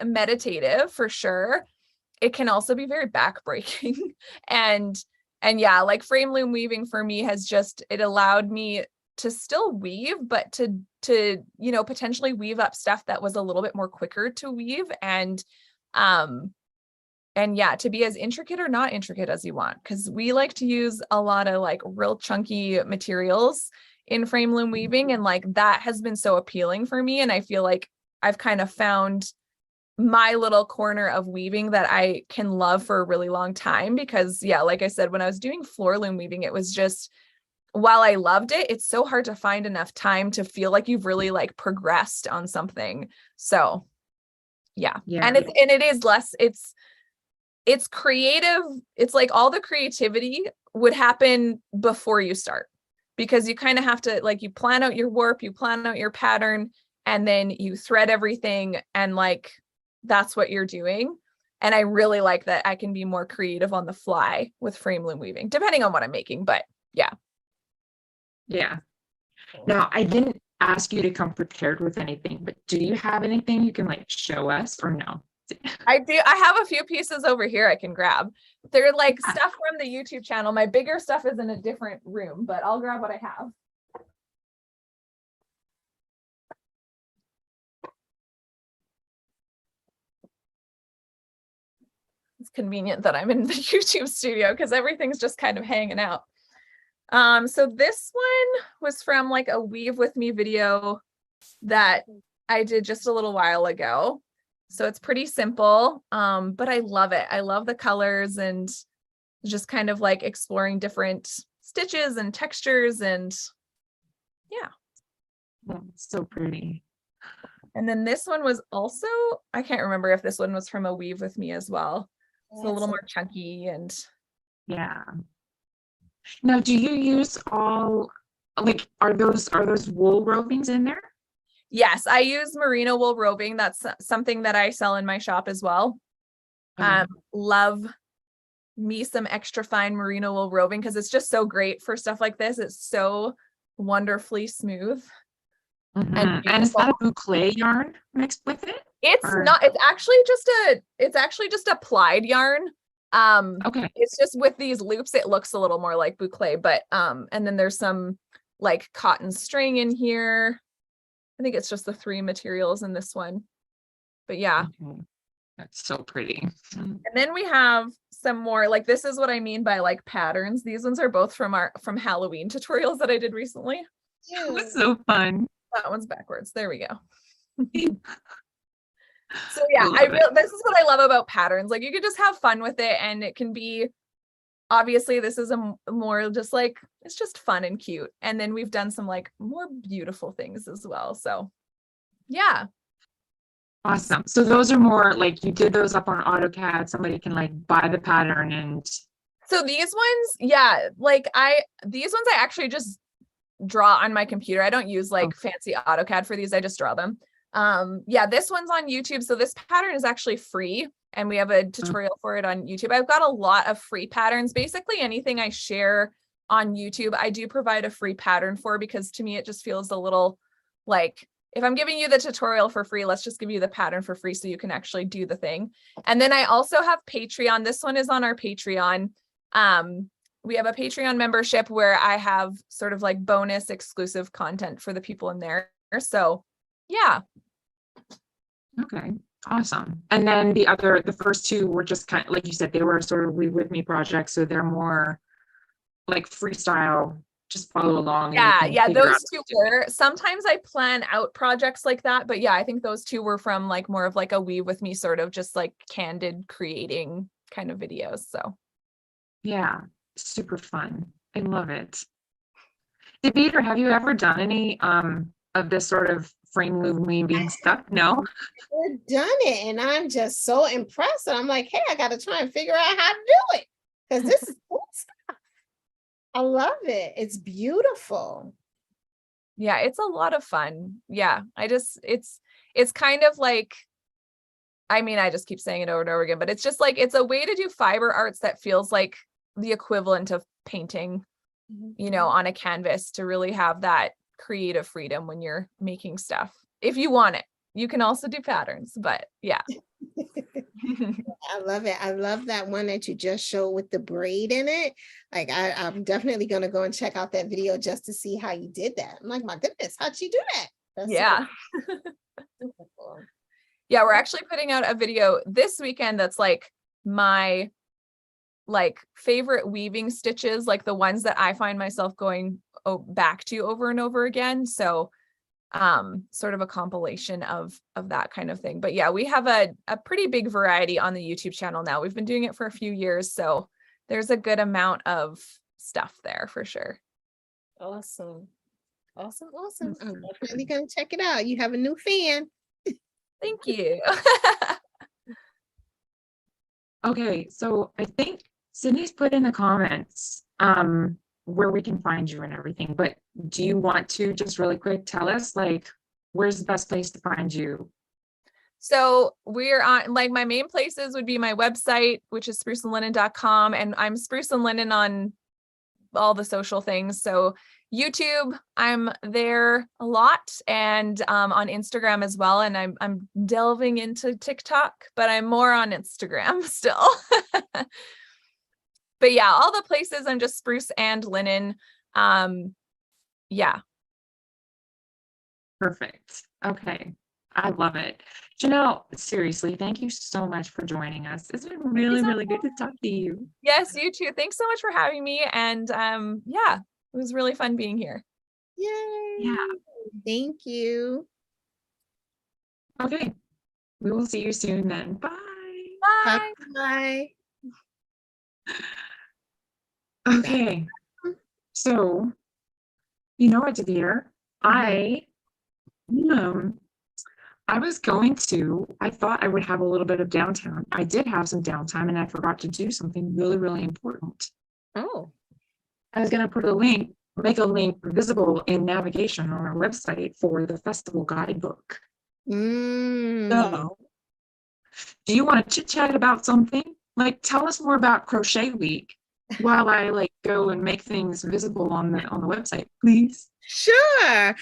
meditative for sure, it can also be very backbreaking. And yeah, like frame loom weaving for me has just, it allowed me to still weave, but to potentially weave up stuff that was a little bit more quicker to weave, and yeah, to be as intricate or not intricate as you want, because we like to use a lot of like real chunky materials in frame loom weaving. And like, that has been so appealing for me. And I feel like I've kind of found my little corner of weaving that I can love for a really long time, because yeah, like I said, when I was doing floor loom weaving, it was just, while I loved it, it's so hard to find enough time to feel like you've really like progressed on something. So yeah. And it is less, it's creative. It's like all the creativity would happen before you start, because you kind of have to, like, you plan out your warp, you plan out your pattern, and then you thread everything, and like, that's what you're doing. And I really like that I can be more creative on the fly with frame loom weaving, depending on what I'm making, but yeah. Yeah. Now, I didn't ask you to come prepared with anything, but do you have anything you can like show us, or no? I do. I have a few pieces over here I can grab. They're like stuff from the YouTube channel. My bigger stuff is in a different room, but I'll grab what I have. It's convenient that I'm in the YouTube studio because everything's just kind of hanging out. So this one was from like a Weave With Me video that I did just a little while ago. So it's pretty simple, but I love it. I love the colors and just kind of like exploring different stitches and textures, and yeah. Oh, so pretty. And then this one was also, I can't remember if this one was from a Weave With Me as well. It's a little more chunky and yeah. Now, do you use all, like, are those wool rovings in there? yes, I use merino wool roving. That's something that I sell in my shop as well. Love me some extra fine merino wool roving because it's just so great for stuff like this. It's so wonderfully smooth. And is that a boucle yarn mixed with it? It's not, it's actually just a plied yarn. Okay. It's just with these loops, it looks a little more like boucle, but and then there's some like cotton string in here. I think it's just the 3 materials in this one, but yeah. Okay. That's so pretty. And then we have some more, like, this is what I mean by like patterns. These ones are both from Halloween tutorials that I did recently. It was so fun. That one's backwards. There we go. So yeah, this is what I love about patterns. Like, you can just have fun with it, and it can be, obviously this is a more just like, it's just fun and cute. And then we've done some like more beautiful things as well. So yeah. Awesome. So those are more like, you did those up on AutoCAD. Somebody can like buy the pattern and. So these ones, yeah, like these ones I actually just draw on my computer. I don't use like fancy AutoCAD for these. I just draw them. Yeah, this one's on YouTube. So this pattern is actually free, and we have a tutorial for it on YouTube. I've got a lot of free patterns. Basically anything I share on YouTube, I do provide a free pattern for, because to me, it just feels a little like, if I'm giving you the tutorial for free, let's just give you the pattern for free so you can actually do the thing. And then I also have Patreon. This one is on our Patreon. We have a Patreon membership where I have sort of like bonus exclusive content for the people in there. So yeah. Okay, awesome. And then the first two were just kind of, like you said, they were sort of Weave With Me projects. So they're more like freestyle, just follow along. Yeah, those two were. Sometimes I plan out projects like that, but yeah, I think those two were from like more of like a Weave With Me sort of just like candid creating kind of videos. So yeah, super fun. I love it. Demeter, have you ever done any of this sort of frame loom weaving stuff? No? I've done it, and I'm just so impressed. And I'm like, hey, I got to try and figure out how to do it, because this is cool stuff. I love it. It's beautiful. yeah, it's a lot of fun. Yeah, it's kind of like, I mean, I just keep saying it over and over again, but it's just like, it's a way to do fiber arts that feels like the equivalent of painting, you know, on a canvas, to really have that creative freedom when you're making stuff. If you want it, you can also do patterns, but yeah. I love it. I love that one that you just showed with the braid in it. Like, I'm definitely going to go and check out that video just to see how you did that. I'm like, my goodness, how'd you do that? That's yeah. super cool. Yeah, we're actually putting out a video this weekend that's like my like favorite weaving stitches, like the ones that I find myself going back to over and over again. So sort of a compilation of that kind of thing. But yeah, we have a pretty big variety on the YouTube channel now. We've been doing it for a few years, so there's a good amount of stuff there for sure. Awesome. Awesome. Awesome. I'm definitely going to check it out. You have a new fan. Thank you. Okay, so I think Sydney's put in the comments where we can find you and everything, but do you want to just really quick tell us, like, where's the best place to find you? So we're on, like, my main places would be my website, which is sprucelinen.com, and I'm Spruce and Linen on all the social things. So YouTube, I'm there a lot, and on Instagram as well. And I'm delving into TikTok, but I'm more on Instagram still. But yeah, all the places I'm just Spruce and Linen. Yeah. Perfect. Okay. I love it. Janelle, seriously, thank you so much for joining us. It's been really, really good to talk to you. Yes, you too. Thanks so much for having me. And yeah, it was really fun being here. Yay. Yeah. Thank you. Okay. We will see you soon then. Bye. Bye. Bye. Okay. So, you know what, Devere? I thought I would have a little bit of downtime. I did have some downtime and I forgot to do something really, really important. Oh. I was going to make a link visible in navigation on our website for the festival guidebook. So, do you want to chit chat about something? Like, tell us more about Crochet Week while I go and make things visible on the website, please. Sure.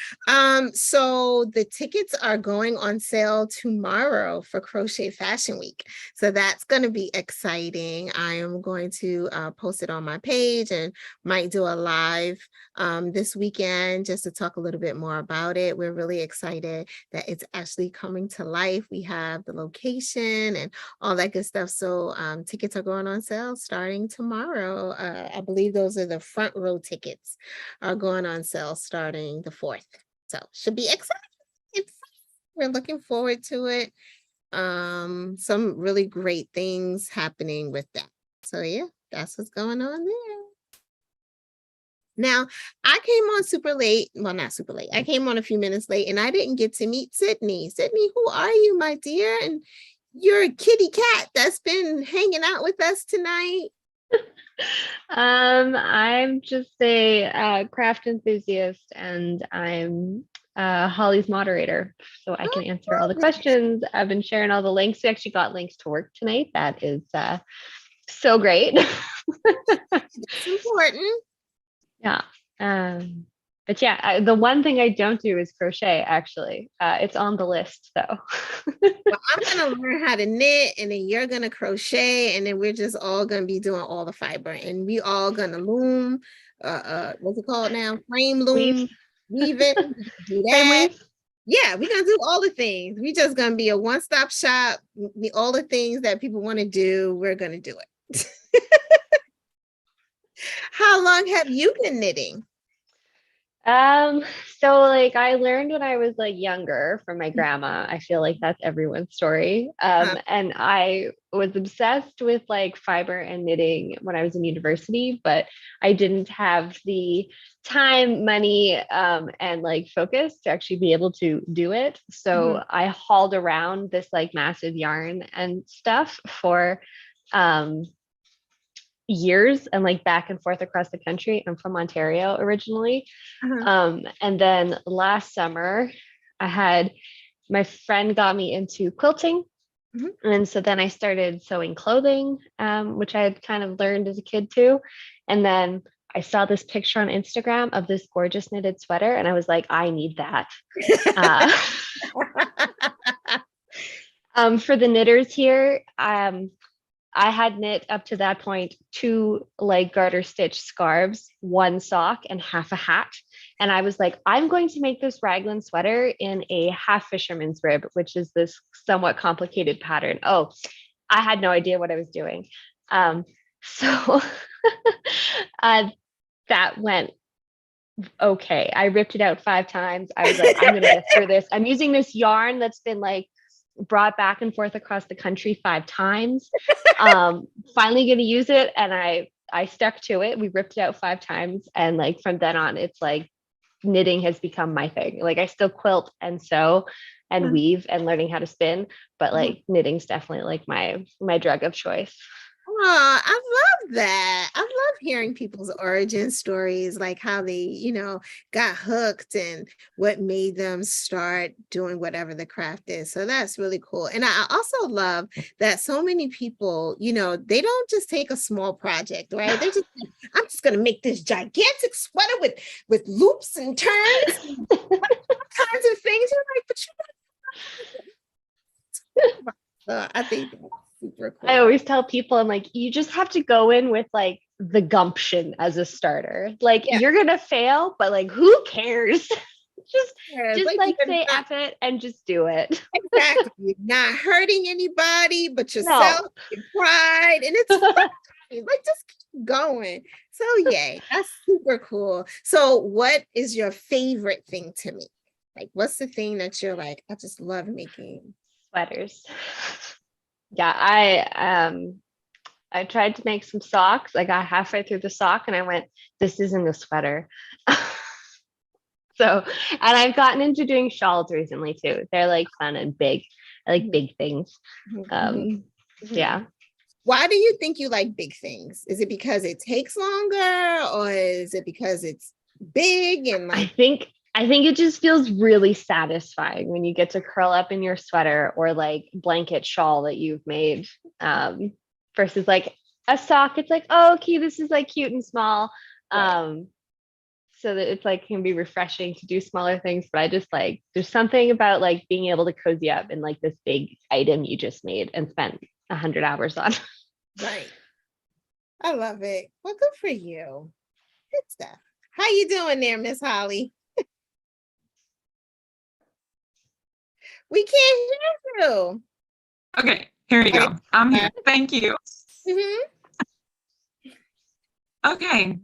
So the tickets are going on sale tomorrow for Crochet Fashion Week. So that's going to be exciting. I am going to post it on my page and might do a live this weekend just to talk a little bit more about it. We're really excited that it's actually coming to life. We have the location and all that good stuff. So tickets are going on sale starting tomorrow. I believe those are the front row tickets are going on sale starting the 4th. So should be exciting. We're looking forward to it. Some really great things happening with that. So yeah, that's what's going on there. Now, I came on super late. Well, not super late. I came on a few minutes late and I didn't get to meet Sydney. Sydney, who are you, my dear? And you're a kitty cat that's been hanging out with us tonight. I'm just a craft enthusiast, and I'm Holly's moderator, so I can answer all the questions. I've been sharing all the links. We actually got links to work tonight. That is so great. It's important. Yeah. But yeah, the one thing I don't do is crochet, actually. It's on the list, though. Well, I'm going to learn how to knit, and then you're going to crochet, and then we're just all going to be doing all the fiber, and we all going to loom, what's it called now? Frame loom, weave it, do that. Yeah, we're going to do all the things. We just going to be a one-stop shop. All the things that people want to do, we're going to do it. How long have you been knitting? So I learned when I was younger from my grandma. I feel like that's everyone's story. And I was obsessed with fiber and knitting when I was in university, but I didn't have the time, money, and focus to actually be able to do it. So I hauled around this massive yarn and stuff for years and back and forth across the country. I'm from Ontario originally. And then last summer my friend got me into quilting. And so then I started sewing clothing, which I had kind of learned as a kid too. And then I saw this picture on Instagram of this gorgeous knitted sweater, and I was like, I need that. For the knitters here, I had knit up to that point 2 garter stitch scarves, 1 sock, and half a hat. And I was like, I'm going to make this raglan sweater in a half fisherman's rib, which is this somewhat complicated pattern. Oh, I had no idea what I was doing. So that went okay. I ripped it out 5 times. I was like, I'm gonna get through this. I'm using this yarn that's been like brought back and forth across the country 5 times. Finally gonna use it, and I stuck to it. We ripped it out 5 times, and like from then on, it's like knitting has become my thing. Like I still quilt and sew and weave and learning how to spin, but like knitting's definitely like my drug of choice. Oh, I love that. I love hearing people's origin stories, like how they, got hooked and what made them start doing whatever the craft is. So that's really cool. And I also love that so many people, they don't just take a small project, right? They're just, I'm just going to make this gigantic sweater with loops and turns, and all kinds of things. You're like, but I think that's super cool. I always tell people, I'm like, you just have to go in with like the gumption as a starter. Like you're gonna fail, but like who cares? just like say F it and just do it. Exactly. You're not hurting anybody but yourself, your pride, and it's fun. Like just keep going. So yay, that's super cool. So what is your favorite thing to make? Like what's the thing that you're like, I just love making? Sweaters. Yeah, I tried to make some socks. I got halfway through the sock and I went, this isn't a sweater. So, and I've gotten into doing shawls recently too. They're like fun and big. I like big things. Yeah. Why do you think you like big things? Is it because it takes longer, or is it because it's big and like? I think it just feels really satisfying when you get to curl up in your sweater or like blanket shawl that you've made, versus like a sock. It's like, oh, okay, this is like cute and small. So that it's like can be refreshing to do smaller things. But I just like, there's something about like being able to cozy up in like this big item you just made and spent 100 hours on. Right. I love it. Well, good for you. Good stuff. How you doing there, Miss Holly? We can't hear you. Okay, here you go. I'm here. Thank you. Okay,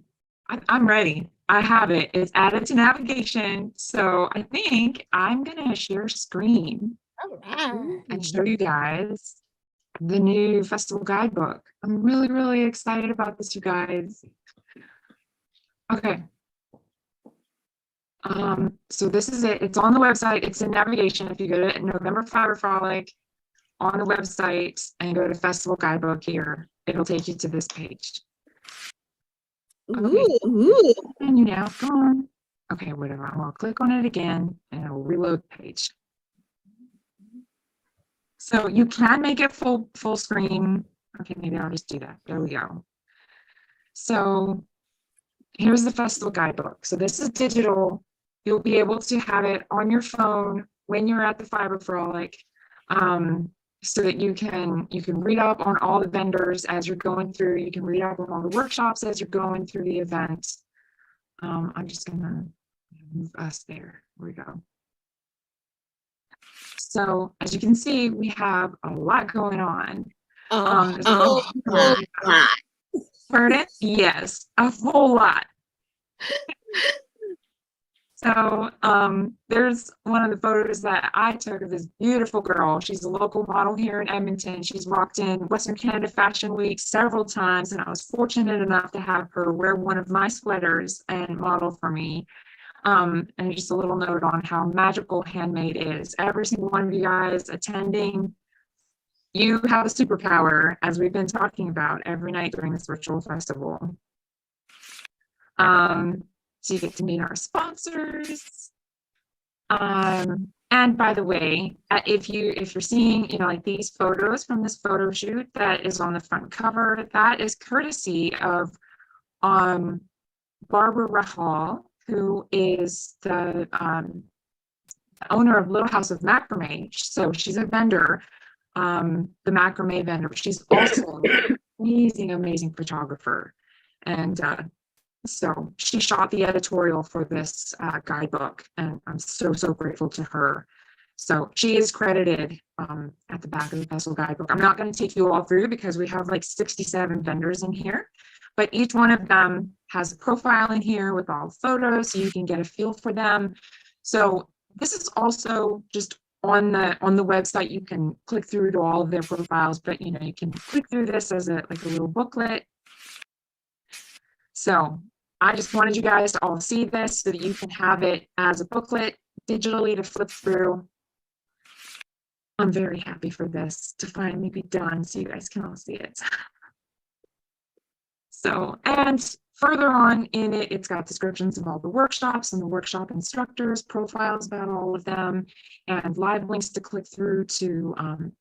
I'm ready. I have it. It's added to navigation. So I think I'm gonna share screen All right. and show you guys the new festival guidebook. I'm really, really excited about this, you guys. Okay. So this is it. It's on the website. It's in navigation. If you go to November Fibre Frolic on the website and go to Festival Guidebook here, it'll take you to this page. Okay. And you now go on. Okay, whatever. I'm gonna click on it again and it'll reload the page. So you can make it full screen. Okay, maybe I'll just do that. There we go. So here's the Festival Guidebook. So this is digital. You'll be able to have it on your phone when you're at the Fibre Frolic, so that you can read up on all the vendors as you're going through. You can read up on all the workshops as you're going through the event. I'm just gonna move us there. Here we go. So as you can see, we have a lot going on. Pardon? Yes, a whole lot. So there's one of the photos that I took of this beautiful girl. She's a local model here in Edmonton. She's walked in Western Canada Fashion Week several times, and I was fortunate enough to have her wear one of my sweaters and model for me. And just a little note on how magical handmade is. Every single one of you guys attending, you have a superpower, as we've been talking about every night during this virtual festival. So you get to meet our sponsors. And by the way, if you're seeing, like these photos from this photo shoot that is on the front cover, that is courtesy of Barbara Rahal, who is the owner of Little House of Macrame. So she's a vendor, the macrame vendor. She's also an amazing photographer. And so she shot the editorial for this guidebook, and I'm so grateful to her. So she is credited at the back of the festival guidebook. I'm not going to take you all through because we have like 67 vendors in here, but each one of them has a profile in here with all the photos so you can get a feel for them. So this is also just on the website. You can click through to all of their profiles, but you know, you can click through this as a little booklet. So I just wanted you guys to all see this so that you can have it as a booklet digitally to flip through. I'm very happy for this to finally be done so you guys can all see it. So, and further on in it, it's got descriptions of all the workshops and the workshop instructors, profiles about all of them, and live links to click through to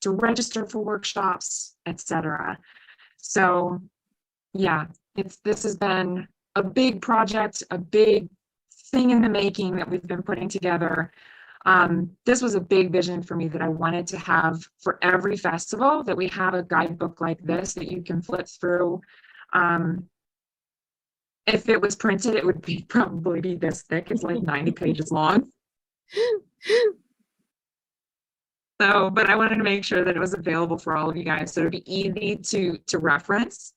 register for workshops, etc. So yeah, this has been a big project, a big thing in the making that we've been putting together. This was a big vision for me that I wanted to have for every festival, that we have a guidebook like this that you can flip through. If it was printed, it would probably be this thick. It's like 90 pages long. So, but I wanted to make sure that it was available for all of you guys, so it'd be easy to reference.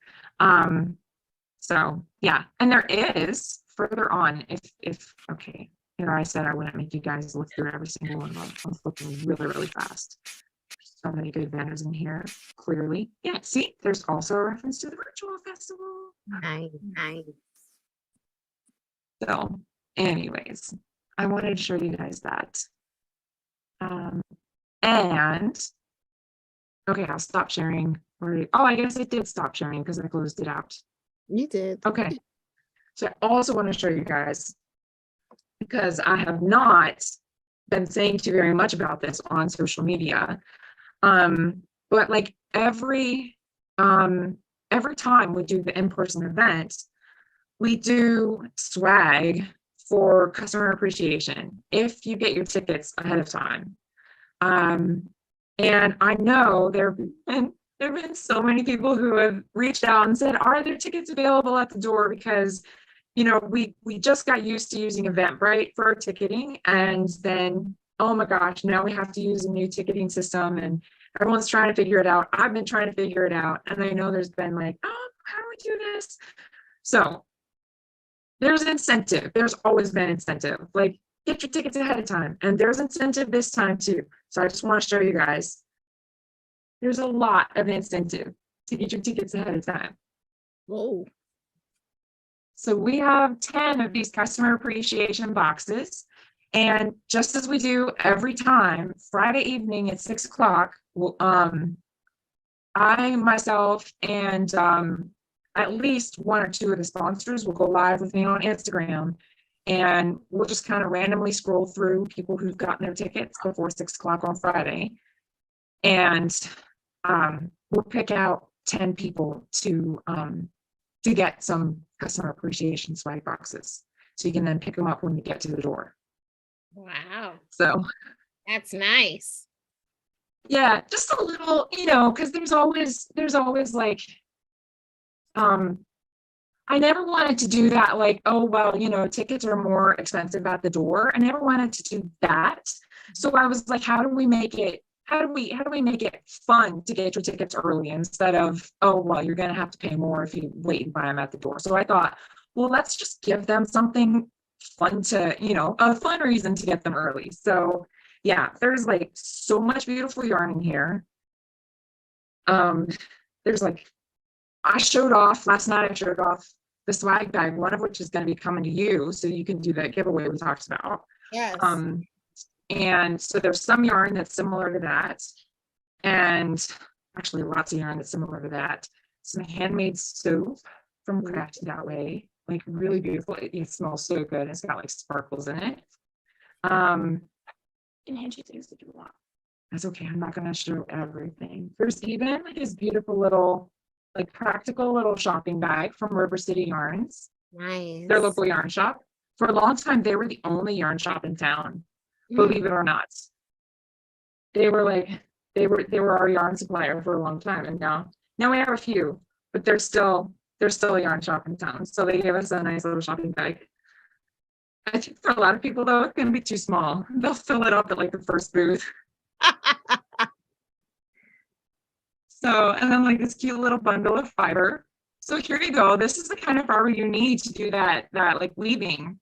So yeah, and there is further on, if okay, here I said I wouldn't make you guys look through every single one of them. I'm looking really, really fast. So many good vendors in here, clearly. Yeah, see, there's also a reference to the virtual festival. Nice. So anyways, I wanted to show you guys that. And okay, I'll stop sharing. Oh, I guess it did stop sharing because I closed it out. You did. Okay. So I also want to show you guys, because I have not been saying too very much about this on social media. But like every time we do the in-person event, we do swag for customer appreciation if you get your tickets ahead of time. And I know there have been so many people who have reached out and said, are there tickets available at the door? Because, you know, we just got used to using Eventbrite for our ticketing, and then, oh my gosh, now we have to use a new ticketing system, and everyone's trying to figure it out. I've been trying to figure it out, and I know there's been like, oh, how do we do this? So there's incentive. There's always been incentive. Like, get your tickets ahead of time, and there's incentive this time too. So I just want to show you guys. There's a lot of incentive to get your tickets ahead of time. Whoa. So we have 10 of these customer appreciation boxes. And just as we do every time, Friday evening at 6 o'clock, I, myself, and at least one or two of the sponsors will go live with me on Instagram. And we'll just kind of randomly scroll through people who've gotten their tickets before 6 o'clock on Friday. And we'll pick out 10 people to get some customer appreciation swag boxes. So you can then pick them up when you get to the door. Wow. So That's nice. yeah, just a little, you know, because there's always like, I never wanted to do that, like, oh, well, you know, tickets are more expensive at the door. I never wanted to do that. So I was like, how do we make it fun to get your tickets early instead of, oh, well, you're going to have to pay more if you wait and buy them at the door. So I thought, well, let's just give them something fun to, you know, a fun reason to get them early. So yeah, there's like so much beautiful yarn in here. There's like, I showed off last night, I showed off the swag bag, one of which is going to be coming to you. So you can do that giveaway we talked about. Yes. And so there's some yarn that's similar to that. And actually lots of yarn that's similar to that. Some handmade soap from Crafted That Way, like really beautiful. It smells so good. It's got like sparkles in it. And she things to do a lot. That's okay. I'm not going to show everything. There's even like this beautiful little, like practical little shopping bag from River City Yarns. Nice. Their local yarn shop. For a long time, they were the only yarn shop in town. Believe it or not. They were our yarn supplier for a long time, and now we have a few, but they're still a yarn shop in town. So they gave us a nice little shopping bag. I think for a lot of people though, it's gonna be too small. They'll fill it up at like the first booth. So, and then like this cute little bundle of fiber. So here you go. This is the kind of fiber you need to do that like weaving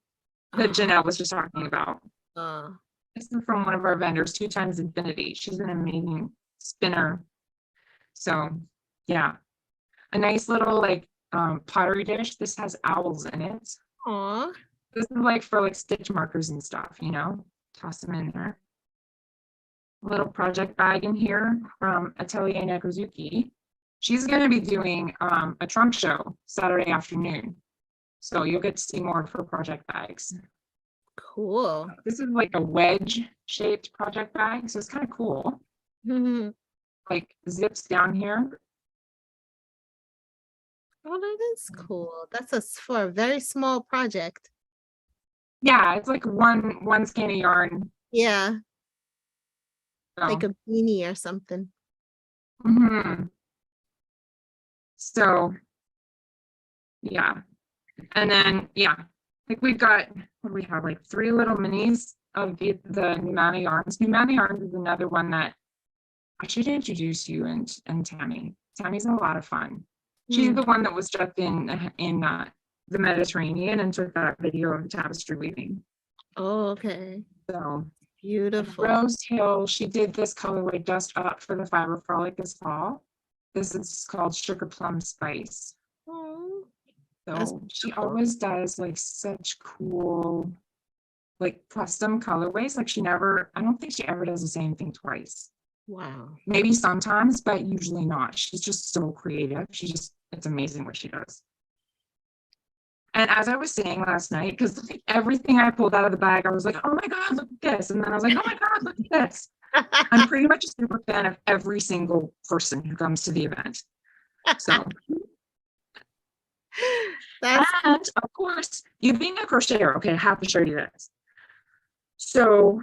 that Janelle was just talking about. This is from one of our vendors, 2 Times Infinity. She's an amazing spinner. So yeah, a nice little like pottery dish. This has owls in it. Aw. This is like for like stitch markers and stuff, you know, toss them in there. Little project bag in here from Atelier Nekozuki. She's going to be doing a trunk show Saturday afternoon. So you'll get to see more of her project bags. Cool. This is like a wedge shaped project bag. So it's kind of cool. Mhm. Like zips down here. Oh, that is cool. That's for a very small project. Yeah, it's like one skein of yarn. Yeah, So, like a beanie or something. mhm. So yeah. And then yeah, like we've got what do we have, like 3 little minis of the Nomad Yarns. Nomad Yarns is another one that I should introduce you and Tammy. Tammy's a lot of fun. She's Mm. the one that was just in the Mediterranean and took that video of the tapestry weaving. Oh, okay. So Beautiful. Rose Hill, she did this colorway just up for the Fibre Frolic this fall. This is called Sugar Plum Spice. Oh, that's So she beautiful. always does like such cool, like custom colorways. Like I don't think she ever does the same thing twice. Wow. Maybe sometimes, but usually not. She's just so creative. It's amazing what she does. And as I was saying last night, because like everything I pulled out of the bag, I was like, oh my God, look at this. And then I was like, oh my God, look at this. I'm pretty much a super fan of every single person who comes to the event. So, That's and of course, you being a crocheter, okay, I have to show you this. So,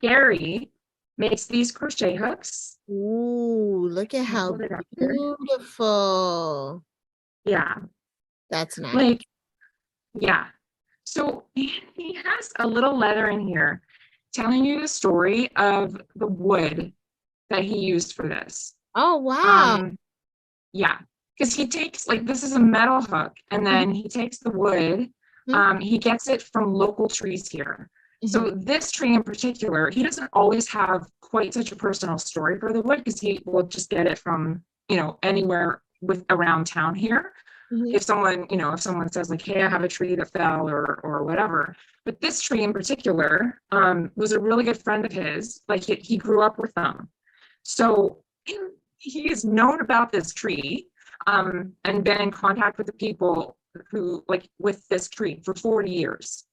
Gary makes these crochet hooks. ooh, look at how Hold it up here. beautiful. Yeah, That's nice. like, yeah. So he has a little letter in here telling you the story of the wood that he used for this. Oh, wow. Yeah, because he takes like this is a metal hook, and then he takes the wood. He gets it from local trees here. So this tree in particular, he doesn't always have quite such a personal story for the wood because he will just get it from, you know, anywhere around town here. Mhm. If someone says like, hey, I have a tree that fell or whatever. But this tree in particular was a really good friend of his. Like he grew up with them. So he has known about this tree and been in contact with the people who like with this tree for 40 years.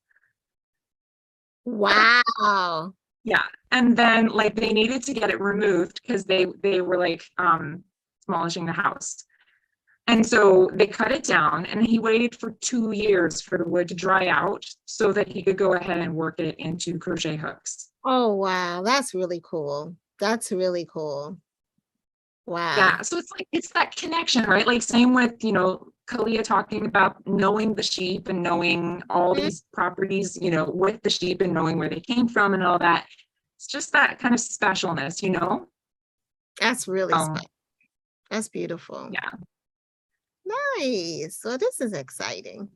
Wow. Yeah. And then like they needed to get it removed because they were like demolishing the house. And so they cut it down, and he waited for 2 years for the wood to dry out so that he could go ahead and work it into crochet hooks. Oh, wow. That's really cool. That's really cool. Wow. Yeah. So it's that connection, right? Like same with, you know, Kalia talking about knowing the sheep and knowing all these properties, you know, with the sheep and knowing where they came from and all that. It's just that kind of specialness, you know? That's really special. That's beautiful. Yeah. Nice. So this is exciting.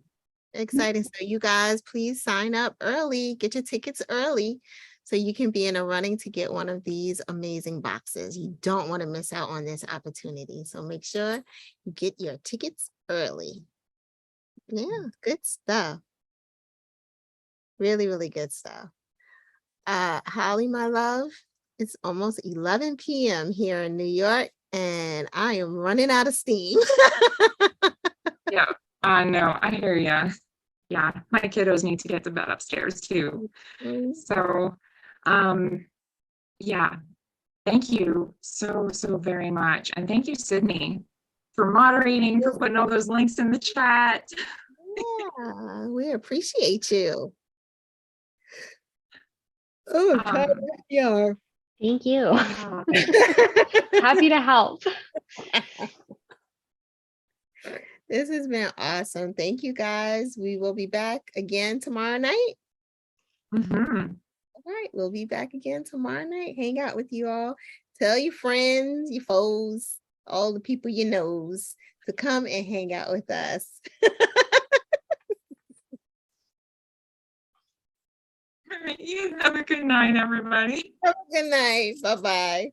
Exciting. So you guys, please sign up early. Get your tickets early so you can be in a running to get one of these amazing boxes. You don't want to miss out on this opportunity. So make sure you get your tickets early. Yeah, good stuff. Really, really good stuff. Holly, my love, it's almost 11 p.m. here in New York, and I am running out of steam. Yeah, no, I hear ya. Yeah, my kiddos need to get to bed upstairs too. So, yeah, thank you so very much, and thank you, Sydney, for moderating, for putting all those links in the chat. Yeah, we appreciate you. Oh, yeah. Thank you. Happy to help. This has been awesome. Thank you, guys. We will be back again tomorrow night. All right, we'll be back again tomorrow night. Hang out with you all. Tell your friends, your foes, all the people you knows to come and hang out with us. All right, you have a good night, everybody. Have a good night. Bye-bye.